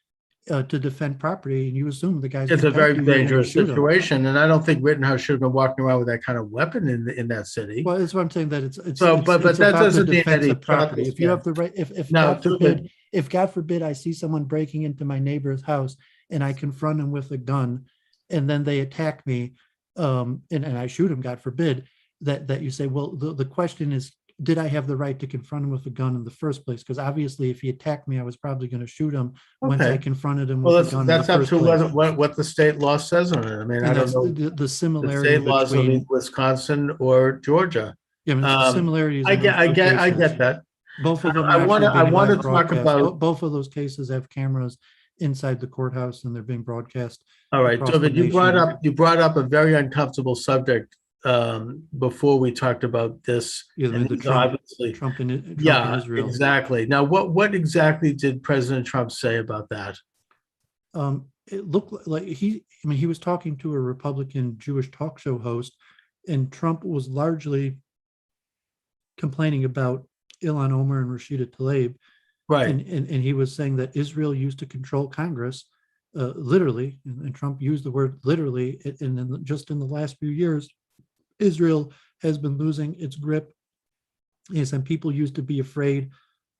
to defend property, and you assume the guy's, it's a very dangerous situation, and I don't think Rittenhouse should have been walking around with that kind of weapon in that city. Well, that's what I'm saying. That it's but that doesn't mean any property. If you have the right, if God forbid, I see someone breaking into my neighbor's house and I confront him with a gun, and then they attack me, and I shoot him, God forbid, that you say, well, the question is, did I have the right to confront him with a gun in the first place? Because obviously, if he attacked me, I was probably going to shoot him once I confronted him with a gun. That's up to what the state law says on it. I mean, I don't know the similarity. The state laws between Wisconsin or Georgia. Yeah, I mean, the similarities. I get that. Both of them. I want to talk about both of those cases have cameras inside the courthouse and they're being broadcast. All right, Dooovid, you brought up a very uncomfortable subject before we talked about this. Trump and Israel. Exactly. Now, what exactly did President Trump say about that? It looked like he was talking to a Republican Jewish talk show host, and Trump was largely complaining about Ilhan Omar and Rashida Tlaib. Right. And he was saying that Israel used to control Congress, literally, and Trump used the word literally, and then just in the last few years, Israel has been losing its grip. Yes, and people used to be afraid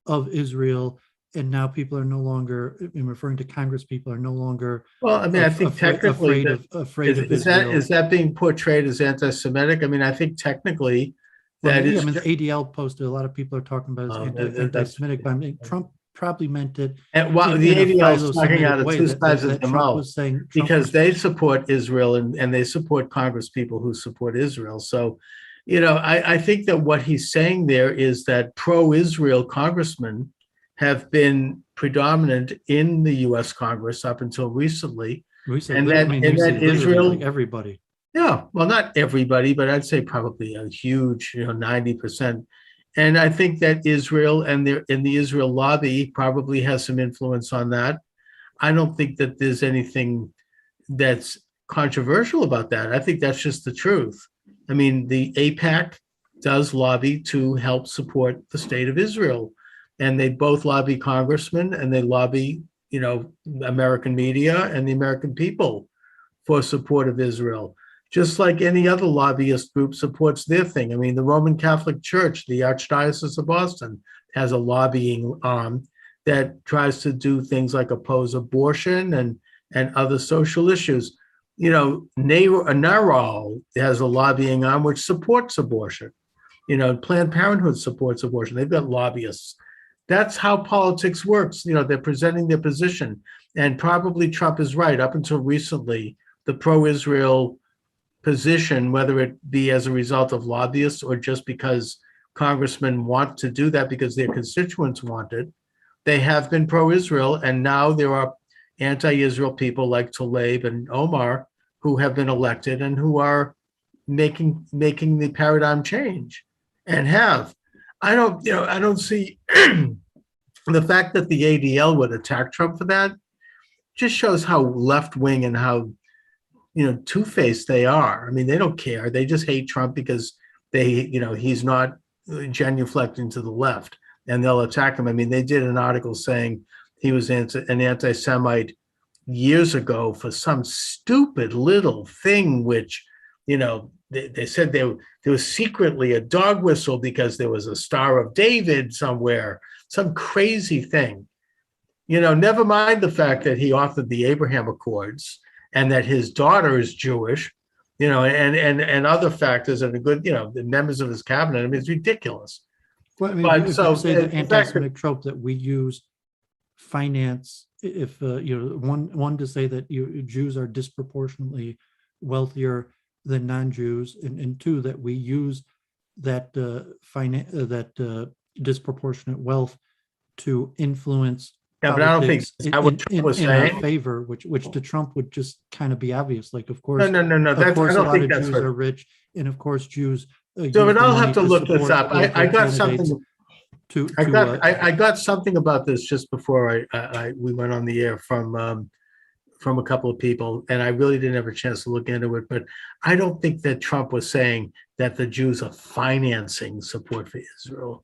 of Israel, and now people are no longer, in referring to Congress, people are no longer. Well, I mean, I think technically afraid of Israel. Is that being portrayed as anti-Semitic? I mean, I think technically that is. I mean, the ADL posted, a lot of people are talking about it as anti-Semitic, but I mean, Trump probably meant it. And the ADL is talking out of two sides of the mouth, because they support Israel and they support Congress people who support Israel. So, I think that what he's saying there is that pro-Israel congressmen have been predominant in the U.S. Congress up until recently. And that Israel, like everybody. Yeah, well, not everybody, but I'd say probably a huge, 90%. And I think that Israel and the Israel lobby probably has some influence on that. I don't think that there's anything that's controversial about that. I think that's just the truth. I mean, the AIPAC does lobby to help support the state of Israel. And they both lobby congressmen and they lobby, American media and the American people for support of Israel. Just like any other lobbyist group supports their thing. I mean, the Roman Catholic Church, the Archdiocese of Boston, has a lobbying arm that tries to do things like oppose abortion and other social issues. NARAL has a lobbying arm which supports abortion. Planned Parenthood supports abortion. They've got lobbyists. That's how politics works. They're presenting their position. And probably Trump is right. Up until recently, the pro-Israel position, whether it be as a result of lobbyists or just because congressmen want to do that because their constituents want it, they have been pro-Israel. And now there are anti-Israel people like Tlaib and Omar who have been elected and who are making the paradigm change and have. I don't see the fact that the ADL would attack Trump for that just shows how left-wing and how two-faced they are. I mean, they don't care. They just hate Trump because he's not genuflecting to the left, and they'll attack him. I mean, they did an article saying he was an anti-Semite years ago for some stupid little thing, which, they said there was secretly a dog whistle because there was a Star of David somewhere, some crazy thing. Never mind the fact that he authored the Abraham Accords and that his daughter is Jewish, and other factors and the members of his cabinet. I mean, it's ridiculous. Well, I mean, but so say the anti-Semitic trope that we use finance, if one to say that Jews are disproportionately wealthier than non-Jews, and two that we use that disproportionate wealth to influence. Yeah, but I don't think that's what Trump was saying. In our favor, which to Trump would just kind of be obvious. Like, of course, no. Of course, a lot of Jews are rich, and of course, Jews. So, but I'll have to look this up. I got something. I got something about this just before we went on the air from a couple of people, and I really didn't have a chance to look into it. But I don't think that Trump was saying that the Jews are financing support for Israel.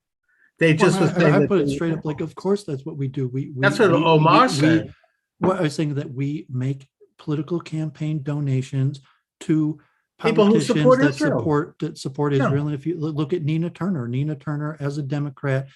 They just I put it straight up, like, of course, that's what we do. That's what Omar said. What I was saying, that we make political campaign donations to people who support Israel. And if you look at Nina Turner as a Democrat,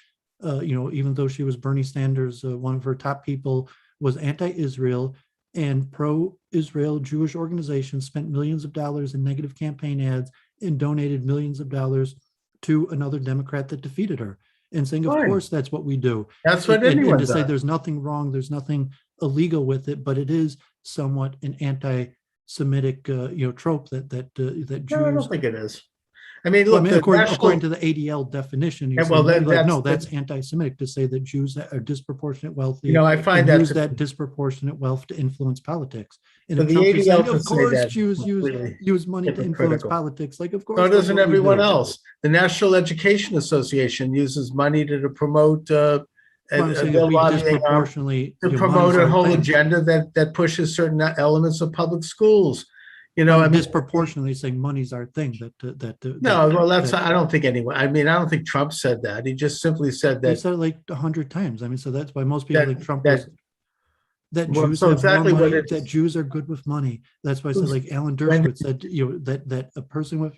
even though she was Bernie Sanders, one of her top people was anti-Israel and pro-Israel Jewish organizations spent millions of dollars in negative campaign ads and donated millions of dollars to another Democrat that defeated her. And saying, of course, that's what we do. That's what anyone and to does. say there's nothing wrong, there's nothing illegal with it, but it is somewhat an anti-Semitic, trope that Jews. No, I don't think it is. I mean, look, according to the ADL definition, that's anti-Semitic to say that Jews are disproportionate wealthy. I find use that disproportionate wealth to influence politics. And the ADL saying, of course, Jews use money to influence politics. Like, of course, so doesn't everyone else. The National Education Association uses money to promote. To promote a whole agenda that pushes certain elements of public schools. Disproportionately saying money's our thing. I don't think anyone. I mean, I don't think Trump said that. He just simply said that. He said it like 100 times. I mean, so that's why most people think Trump that Jews have exactly more money, that Jews are good with money. That's why I said, like Alan Dershowitz said, that a person with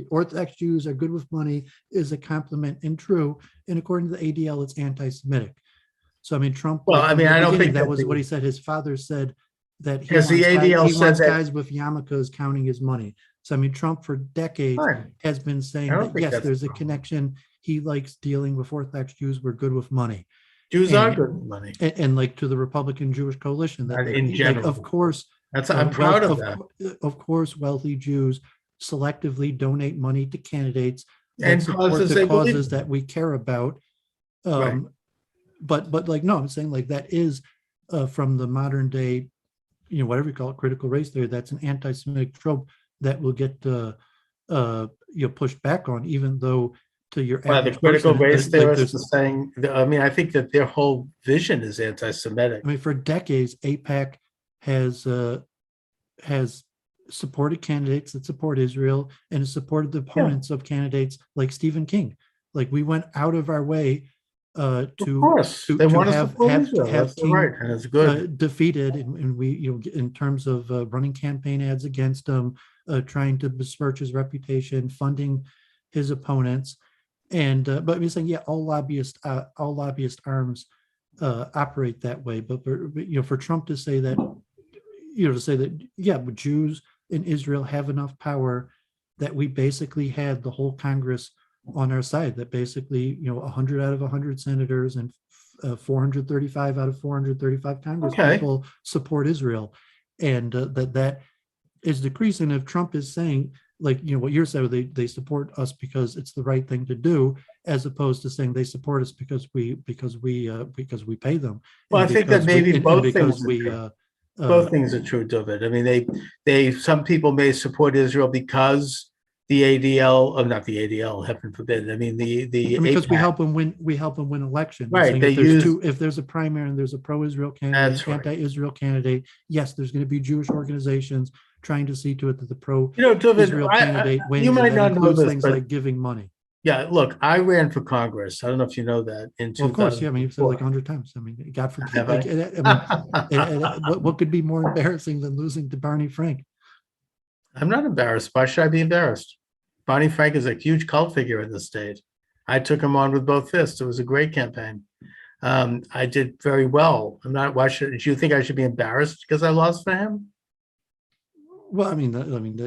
Orthodox Jews are good with money is a compliment and true. And according to the ADL, it's anti-Semitic. So I mean, Trump. Well, I mean, I don't think that was what he said. His father said that he wants guys with yarmulkes counting his money. So I mean, Trump for decades has been saying that yes, there's a connection. He likes dealing with Orthodox Jews. We're good with money. Jews are good with money, and like to the Republican Jewish coalition. That in general, of course, I'm proud of that. Of course, wealthy Jews selectively donate money to candidates and support the causes that we care about. But like no, I'm saying like that is from the modern day. Whatever you call it, critical race theory, that's an anti-Semitic trope that will get pushed back on, even though to your the critical race theorists are saying, I mean, I think that their whole vision is anti-Semitic. I mean, for decades, AIPAC has supported candidates that support Israel and has supported the opponents of candidates like Stephen King. Like we went out of our way to have King and it's good. Defeated, and we in terms of running campaign ads against him, trying to besmirch his reputation, funding his opponents, and but we're saying all lobbyist arms operate that way. But for Trump to say that but Jews in Israel have enough power that we basically had the whole Congress on our side, that basically 100 out of 100 senators and 435 out of 435 Congress Okay. people support Israel, and that is decreasing. If Trump is saying, like, what you're saying, they support us because it's the right thing to do, as opposed to saying they support us because we pay them. Well, I think that maybe both because things are we true. Both things are true, Dooovid. I mean, some people may support Israel because the ADL, or not the ADL, heaven forbid. I mean, the because we AIPAC, help them win elections. right? They If there's a primary and there's a pro-Israel candidate, that's an right. anti-Israel candidate, yes, there's going to be Jewish organizations trying to see to it that the Dooovid, pro-Israel candidate wins, you might and that not know includes this, things but like giving money. yeah, look, I ran for Congress. I don't know if you know that in Well, of course, yeah. I mean, you've said 2004. like 100 times. I mean, God forbid. Have Like, I mean, I? what could be more embarrassing than losing to Barney Frank? I'm not embarrassed. Why should I be embarrassed? Bonnie Frank is a huge cult figure in the state. I took him on with both fists. It was a great campaign. I did very well. I'm not. Why should do you think I should be embarrassed because I lost for him? Well, I mean,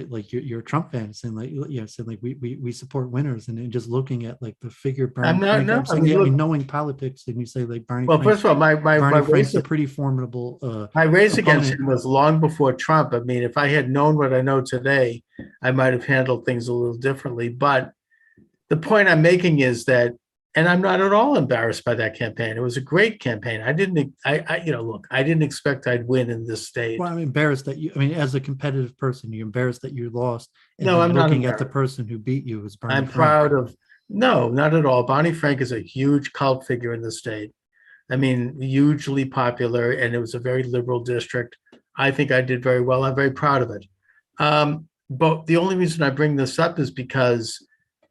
like you're a Trump fan, saying like, saying like we support winners, and then just looking at like the figure I'm Barney not. Frank. No, I'm saying, look, knowing politics, and you say like well, first of all, Barney Frank's a pretty formidable my race against opponent. him was long before Trump. I mean, if I had known what I know today, I might have handled things a little differently. But the point I'm making is that, and I'm not at all embarrassed by that campaign. It was a great campaign. I didn't expect I'd win in this state. Well, I'm embarrassed that I mean, as a competitive person, you're embarrassed that you lost, and No, then I'm not looking at the embarrassed. person who beat you is Barney I'm Frank. proud of, no, not at all. Bonnie Frank is a huge cult figure in the state. I mean, hugely popular, and it was a very liberal district. I think I did very well. I'm very proud of it. But the only reason I bring this up is because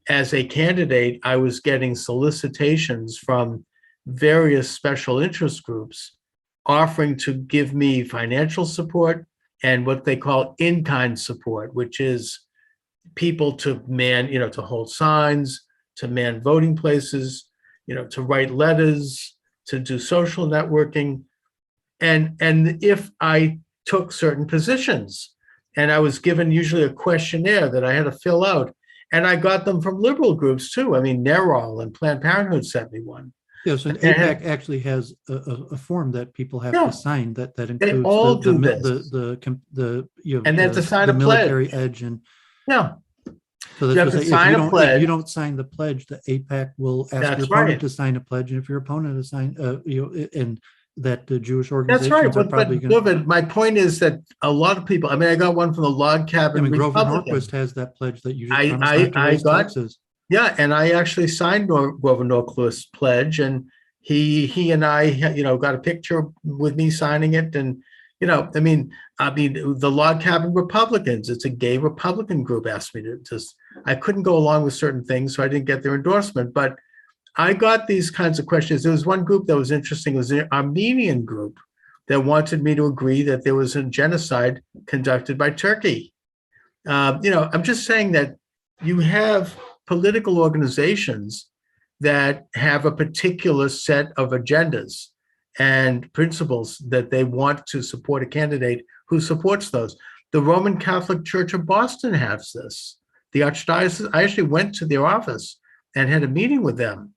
as a candidate, I was getting solicitations from various special interest groups offering to give me financial support and what they call in-kind support, which is people to man, to hold signs, to man voting places, to write letters, to do social networking. And if I took certain positions, and I was given usually a questionnaire that I had to fill out, and I got them from liberal groups too. I mean, NARAL and Planned Parenthood sent me one. Yeah, so AIPAC actually has a form that people have to sign that They includes all do this. And they have to sign a military pledge. edge, and Yeah. so You have to if sign a pledge. if you don't sign the pledge, the AIPAC will ask That's your opponent right. to sign a pledge, and if your opponent to sign, and that the Jewish That's organizations right. are But probably going to. Dooovid, my point is that a lot of people. I mean, I got one from the Log I Cabin mean, Grover Republican. Norquist has that pledge that you just promised not to I raise got taxes. Yeah, and I actually signed Grover Norquist's pledge, and he and I, got a picture with me signing it, and I mean, the Log Cabin Republicans, it's a gay Republican group, asked me to just. I couldn't go along with certain things, so I didn't get their endorsement, but I got these kinds of questions. There was one group that was interesting. It was an Armenian group that wanted me to agree that there was a genocide conducted by Turkey. I'm just saying that you have political organizations that have a particular set of agendas and principles that they want to support a candidate who supports those. The Roman Catholic Church of Boston has this. The Archdiocese, I actually went to their office and had a meeting with them.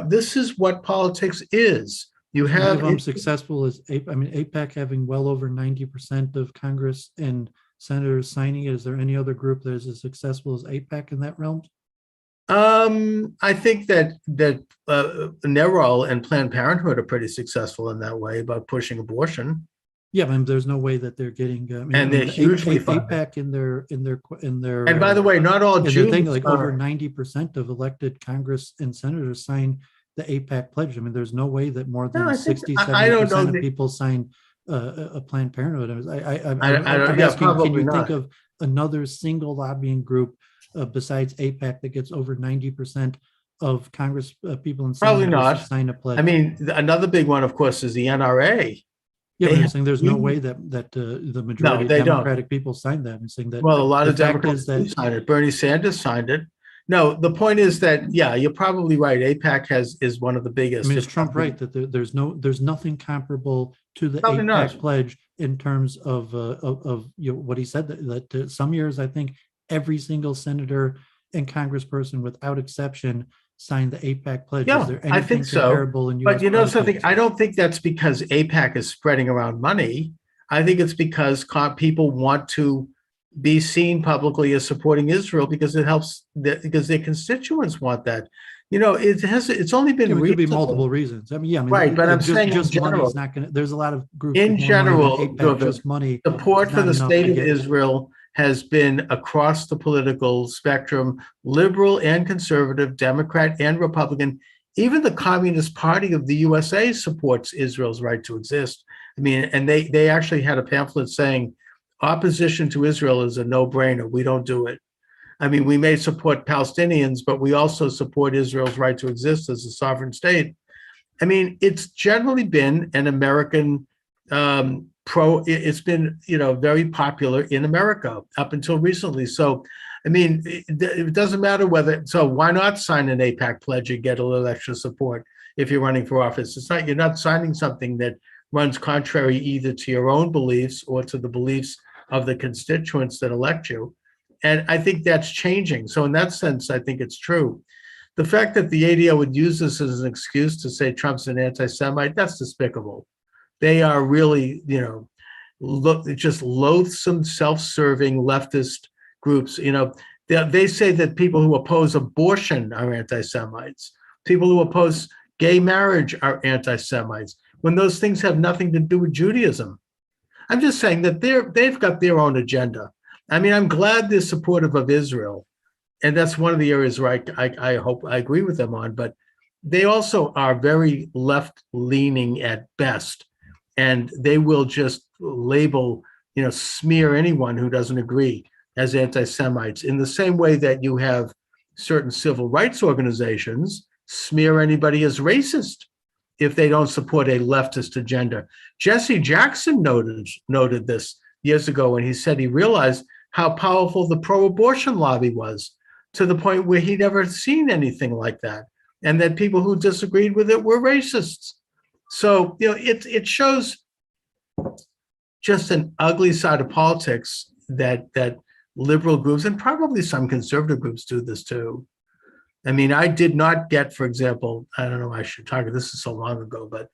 This is what politics is. You have. If I'm successful as AIPAC having well over 90% of Congress and senators signing it, is there any other group that is as successful as AIPAC in that realm? I think that NARAL and Planned Parenthood are pretty successful in that way about pushing abortion. Yeah, I mean, there's no way that they're getting. And they're hugely AIPAC in their. And by the way, not all Jews. Thing, like over 90% of elected Congress and senators sign the AIPAC pledge. I mean, there's no way that more than 60-70% of people sign a Planned Parenthood. I'm asking, can you think of another single lobbying group besides AIPAC that gets over 90% of Congress people and probably not sign a pledge? I mean, another big one, of course, is the NRA. Yeah, I'm saying there's no way that the majority of Democratic people signed that. I'm saying that. Well, a lot of Democrats signed it. Bernie Sanders signed it. No, the point is that, yeah, you're probably right. AIPAC is one of the biggest. I mean, is Trump right that there's nothing comparable to the AIPAC pledge in terms of what he said, that some years I think every single senator and congressperson without exception signed the AIPAC pledge? Is Yeah, there I think anything so. comparable in U.S. But you know something? politics? I don't think that's because AIPAC is spreading around money. I think it's because people want to be seen publicly as supporting Israel because it helps because their constituents want that. It's only been It could be recently, multiple reasons. I mean, yeah, I mean, right? But I'm just saying in money is general, not going to. There's a lot of groups with in more money than general, AIPAC. Just money support is for not the enough state to of get. Israel has been across the political spectrum, liberal and conservative, Democrat and Republican. Even the Communist Party of the USA supports Israel's right to exist. I mean, and they actually had a pamphlet saying opposition to Israel is a no-brainer. We don't do it. I mean, we may support Palestinians, but we also support Israel's right to exist as a sovereign state. I mean, it's generally been an American it's been, very popular in America up until recently. So, I mean, it doesn't matter so why not sign an AIPAC pledge and get a little extra support if you're running for office? You're not signing something that runs contrary either to your own beliefs or to the beliefs of the constituents that elect you. And I think that's changing. So in that sense, I think it's true. The fact that the ADL would use this as an excuse to say Trump's an anti-Semite, that's despicable. They are really, just loathsome, self-serving leftist groups. They say that people who oppose abortion are anti-Semites. People who oppose gay marriage are anti-Semites, when those things have nothing to do with Judaism. I'm just saying that they've got their own agenda. I mean, I'm glad they're supportive of Israel. And that's one of the areas where I hope I agree with them on, but they also are very left-leaning at best. And they will just label, smear anyone who doesn't agree as anti-Semites, in the same way that you have certain civil rights organizations smear anybody as racist if they don't support a leftist agenda. Jesse Jackson noted this years ago when he said he realized how powerful the pro-abortion lobby was, to the point where he'd never seen anything like that, and that people who disagreed with it were racists. So, it shows just an ugly side of politics that liberal groups and probably some conservative groups do this too. I mean, I did not get, for example, I don't know, I should talk, this is so long ago, but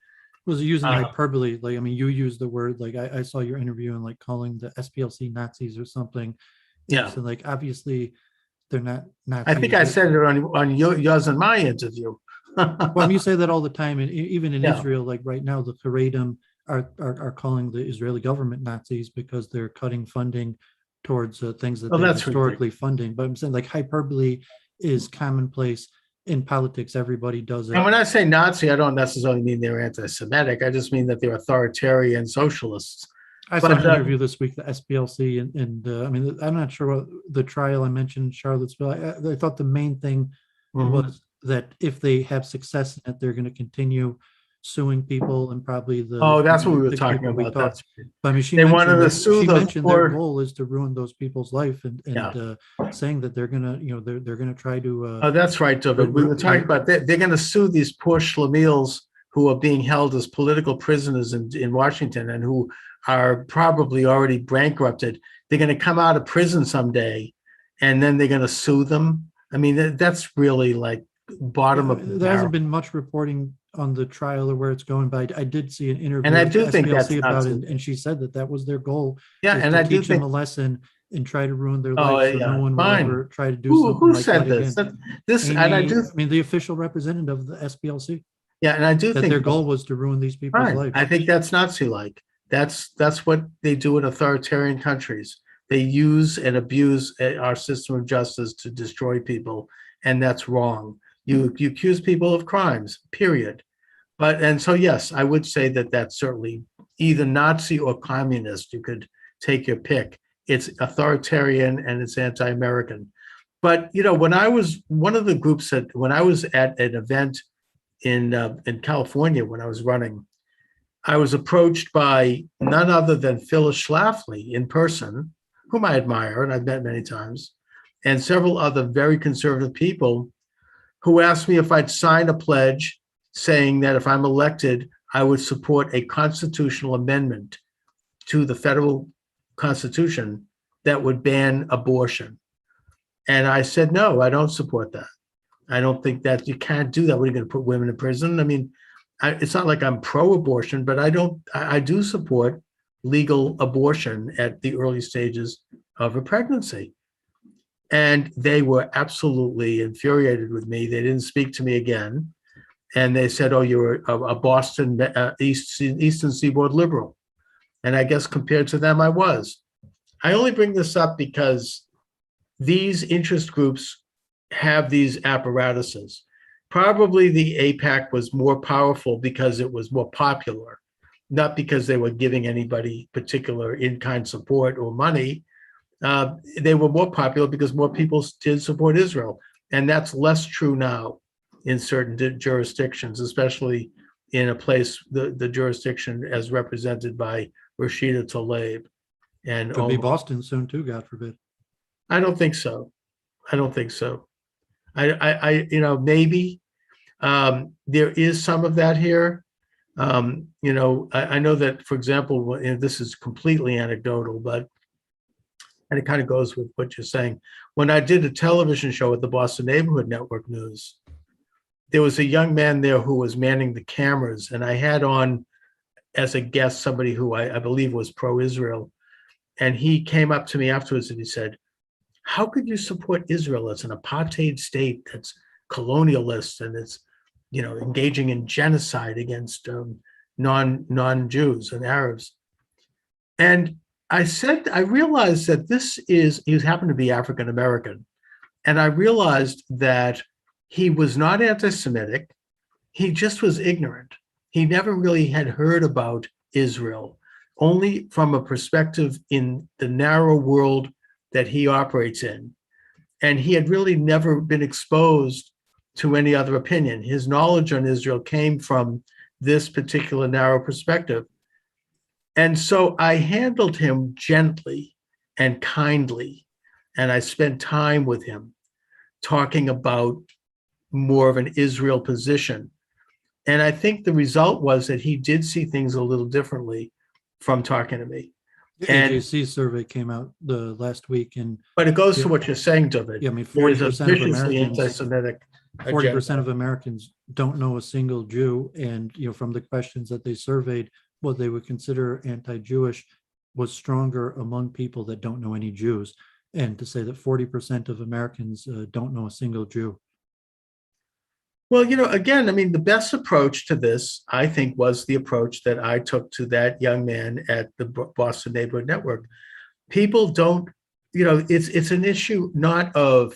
was it using hyperbole? Like, I mean, you used the word, like, I saw your interview and like calling the SPLC Nazis or something. Yeah. So like, obviously they're not Nazis. I think I said it on yours and my interview. Well, you say that all the time, and even in Israel, like right now, the Haredim are calling the Israeli government Nazis because they're cutting funding towards things that they're historically funding. But I'm saying, like, hyperbole is commonplace in politics. Everybody does it. And when I say Nazi, I don't necessarily mean they're anti-Semitic. I just mean that they're authoritarian socialists. I saw an interview this week, the SPLC, and I mean, I'm not sure what the trial I mentioned, Charlottesville. I thought the main thing was that if they have success in it, they're going to continue suing people, and probably that's what we were talking about. But I mean, she mentioned their goal is to ruin those people's life, and saying that they're gonna, they're gonna try to. That's right, Dooovid. We were talking about that. They're going to sue these poor schlemiels who are being held as political prisoners in Washington, and who are probably already bankrupted. They're going to come out of prison someday, and then they're going to sue them. I mean, that's really like bottom of the barrel. There hasn't been much reporting on the trial or where it's going, but I did see an interview and I do think that's about it, and she said that was their goal. Yeah, and I do teach them a lesson and try to ruin their life, so no one will ever try to do something like that again. I mean, the official representative of the SPLC. Yeah, and I do think their goal was to ruin these people's lives. I think that's Nazi-like. That's what they do in authoritarian countries. They use and abuse our system of justice to destroy people, and that's wrong. You accuse people of crimes, period. And so, yes, I would say that that's certainly either Nazi or communist. You could take your pick. It's authoritarian and it's anti-American. But, when I was one of the groups when I was at an event in California, when I was running, I was approached by none other than Phyllis Schlafly in person, whom I admire and I've met many times, and several other very conservative people who asked me if I'd sign a pledge saying that if I'm elected, I would support a constitutional amendment to the federal constitution that would ban abortion. And I said, no, I don't support that. I don't think that you can't do that. What are you going to put women in prison? I mean, it's not like I'm pro-abortion, but I do support legal abortion at the early stages of a pregnancy. And they were absolutely infuriated with me. They didn't speak to me again. And they said, oh, you're a Boston Eastern Seaboard liberal. And I guess compared to them, I was. I only bring this up because these interest groups have these apparatuses. Probably the AIPAC was more powerful because it was more popular, not because they were giving anybody particular in-kind support or money. They were more popular because more people did support Israel. And that's less true now in certain jurisdictions, especially in a place, the jurisdiction as represented by Rashida Tlaib. And Could be Boston soon too, God forbid. I don't think so. I don't think so. Maybe there is some of that here. I know that, for example, and this is completely anecdotal, and it kind of goes with what you're saying. When I did a television show at the Boston Neighborhood Network News, there was a young man there who was manning the cameras, and I had on as a guest somebody who I believe was pro-Israel. And he came up to me afterwards and he said, how could you support Israel as an apartheid state that's colonialist and it's, engaging in genocide against non-Jews and Arabs? And I realized that he happened to be African American. And I realized that he was not anti-Semitic. He just was ignorant. He never really had heard about Israel, only from a perspective in the narrow world that he operates in. And he had really never been exposed to any other opinion. His knowledge on Israel came from this particular narrow perspective. And so I handled him gently and kindly, and I spent time with him talking about more of an Israel position. And I think the result was that he did see things a little differently from talking to me. The AJC survey came out the last week, but it goes to what you're saying, Dooovid. Yeah, I mean, 40% of Americans, anti-Semitic. 40% of Americans don't know a single Jew, and from the questions that they surveyed, what they would consider anti-Jewish was stronger among people that don't know any Jews. And to say that 40% of Americans don't know a single Jew. Well, again, I mean, the best approach to this, I think, was the approach that I took to that young man at the Boston Neighborhood Network. People don't, it's an issue not of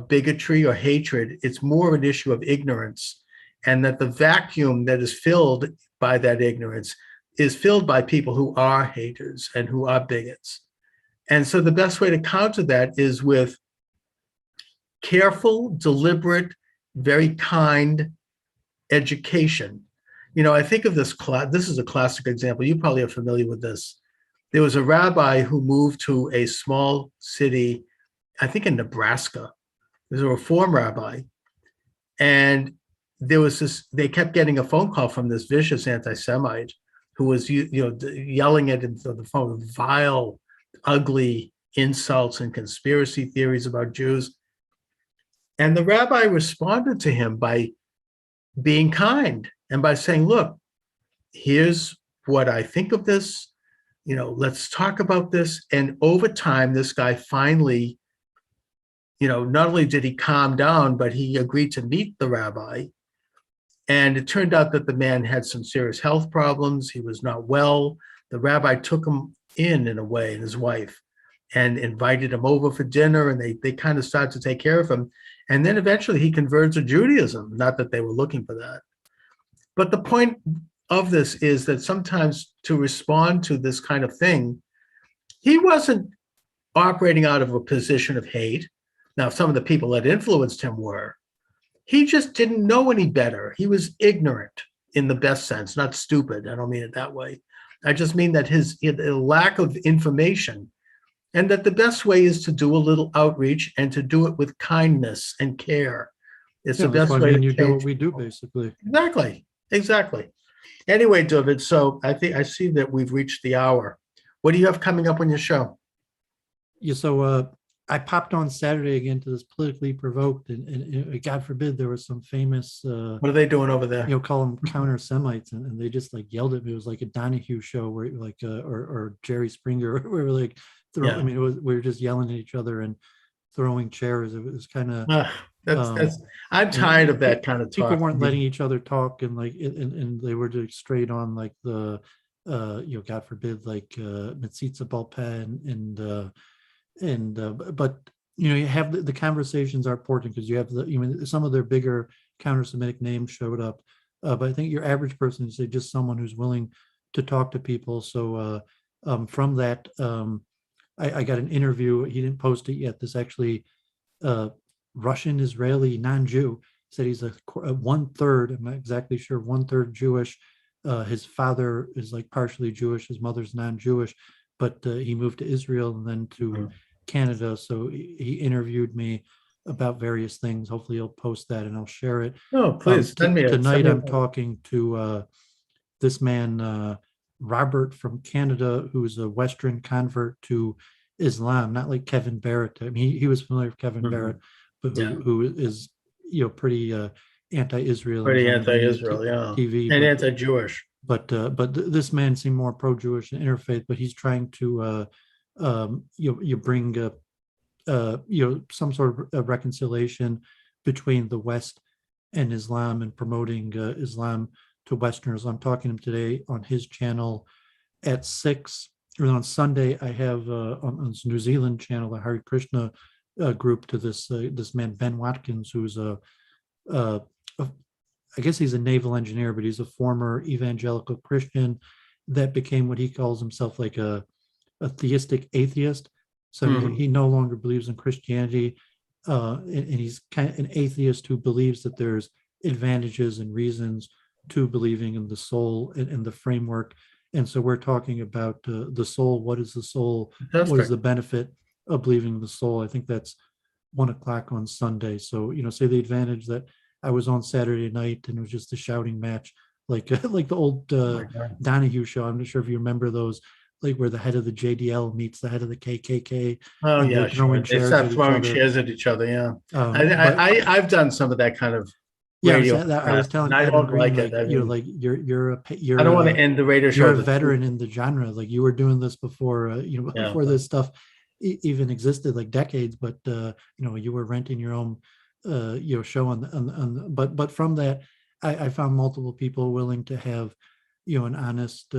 bigotry or hatred. It's more an issue of ignorance, and that the vacuum that is filled by that ignorance is filled by people who are haters and who are bigots. And so the best way to counter that is with careful, deliberate, very kind education. I think of this is a classic example. You probably are familiar with this. There was a rabbi who moved to a small city, I think in Nebraska. There's a Reform rabbi. And there was they kept getting a phone call from this vicious anti-Semite who was, yelling at him on the phone with vile, ugly insults and conspiracy theories about Jews. And the rabbi responded to him by being kind and by saying, look, here's what I think of this. Let's talk about this. And over time, this guy finally, not only did he calm down, but he agreed to meet the rabbi. And it turned out that the man had some serious health problems. He was not well. The rabbi took him in a way, and his wife, and invited him over for dinner. And they kind of started to take care of him. And then eventually he converts to Judaism, not that they were looking for that. But the point of this is that sometimes to respond to this kind of thing, he wasn't operating out of a position of hate. Now, some of the people that influenced him were. He just didn't know any better. He was ignorant in the best sense, not stupid. I don't mean it that way. I just mean that his lack of information, and that the best way is to do a little outreach and to do it with kindness and care. It's the best way to do what we do, basically. Exactly. Anyway, Dooovid, so I see that we've reached the hour. What do you have coming up on your show? Yeah, so I popped on Saturday again to this politically provoked, and God forbid there was some famous, What are they doing over there? call them counter Semites, and they just like yelled at me. It was like a Donahue show where like, or Jerry Springer, where we were like, I Yeah. mean, we were just yelling at each other and throwing chairs. It was kind of, Ah, that's um, I'm tired of that kind of people talk. weren't letting each other talk, and like, and they were just straight on like the, God forbid, like Mitsitsa Balpen but you have the conversations are important because you have some of their bigger counter-Semitic names showed up, but I think your average person is just someone who's willing to talk to people. So from that, I got an interview. He didn't post it yet. This actually Russian Israeli non-Jew said he's a 1/3. I'm not exactly sure, 1/3 Jewish. His father is like partially Jewish. His mother's non-Jewish, but he moved to Israel and then to Canada. So he interviewed me about various things. Hopefully he'll post that and I'll share it. Oh, please send me Tonight I'm talking to this man, Robert from Canada, who's a Western convert to Islam, not like Kevin Barrett. I mean, he was familiar with Kevin Barrett, but who is, pretty anti-Israel. Pretty anti-Israel, yeah, TV, and anti-Jewish. But this man seemed more pro-Jewish and interfaith, but he's trying to you bring some sort of reconciliation between the West and Islam and promoting Islam to Westerners. I'm talking to him today on his channel at 6, or on Sunday. I have on his New Zealand channel, the Hare Krishna group, to this man Ben Watkins, who's I guess he's a naval engineer, but he's a former evangelical Christian that became what he calls himself, like a theistic atheist. So he no longer believes in Christianity, and he's kind of an atheist who believes that there's advantages and reasons to believing in the soul and the framework. And so we're talking about the soul. What is the soul? Fantastic. What is the benefit of believing in the soul? I think that's 1:00 on Sunday. So, say the advantage that I was on Saturday night and it was just a shouting match, like like the old Donahue show. I'm not sure if you remember those, like where the head of the JDL meets the head of the KKK. Oh yeah, throwing sure. They start throwing other. chairs at each other. Yeah, But I've done some of that kind of yeah, radio. I was telling I Adam don't Green, like it. I mean, like you're I don't want to end the radio show. You're a veteran in the genre. Like you were doing this before, before this stuff even existed, like decades. But you were renting your own, show on. But from that, I found multiple people willing to have, an honest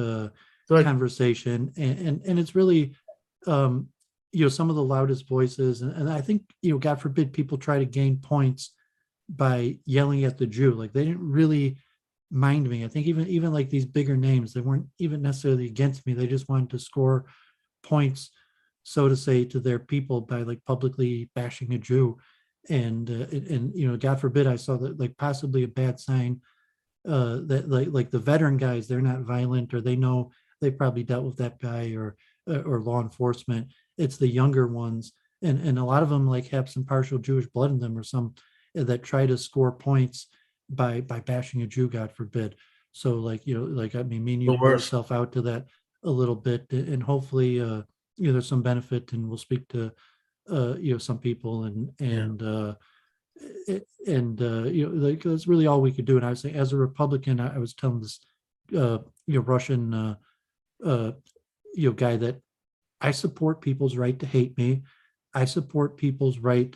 conversation, and it's really, some of the loudest voices, and I think, God forbid, people try to gain points by yelling at the Jew. Like they didn't really mind me. I think even like these bigger names, they weren't even necessarily against me. They just wanted to score points, so to say, to their people by like publicly bashing a Jew. And God forbid, I saw that like possibly a bad sign, that like the veteran guys, they're not violent, or they know they probably dealt with that guy or law enforcement. It's the younger ones, and a lot of them like have some partial Jewish blood in them, or some that try to score points by bashing a Jew, God forbid. So like, I mean, me and you put yourself out to that a little bit, and hopefully, there's some benefit, and we'll speak to, some people, like that's really all we could do. And I was saying, as a Republican, I was telling this, Russian, guy, that I support people's right to hate me. I support people's right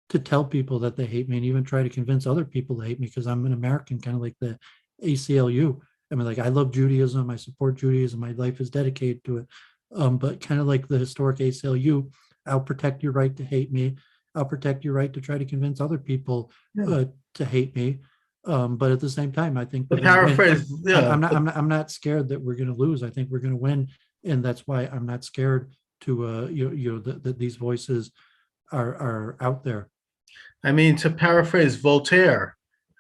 to tell people that they hate me, and even try to convince other people to hate me, because I'm an American, kind of like the ACLU. I mean, like I love Judaism. I support Judaism. My life is dedicated to it. But kind of like the historic ACLU, I'll protect your right to hate me. I'll protect your right to try to convince other people to hate me. But at the same time, I think the paraphrase. I'm not scared that we're going to lose. I think we're going to win, and that's why I'm not scared to that these voices are out there. I mean, to paraphrase Voltaire,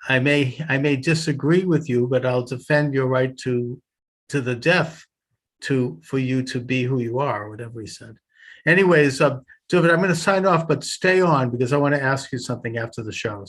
I may disagree with you, but I'll defend your right to the death for you to be who you are, or whatever he said. Anyways, Dooovid, I'm going to sign off, but stay on because I want to ask you something after the show.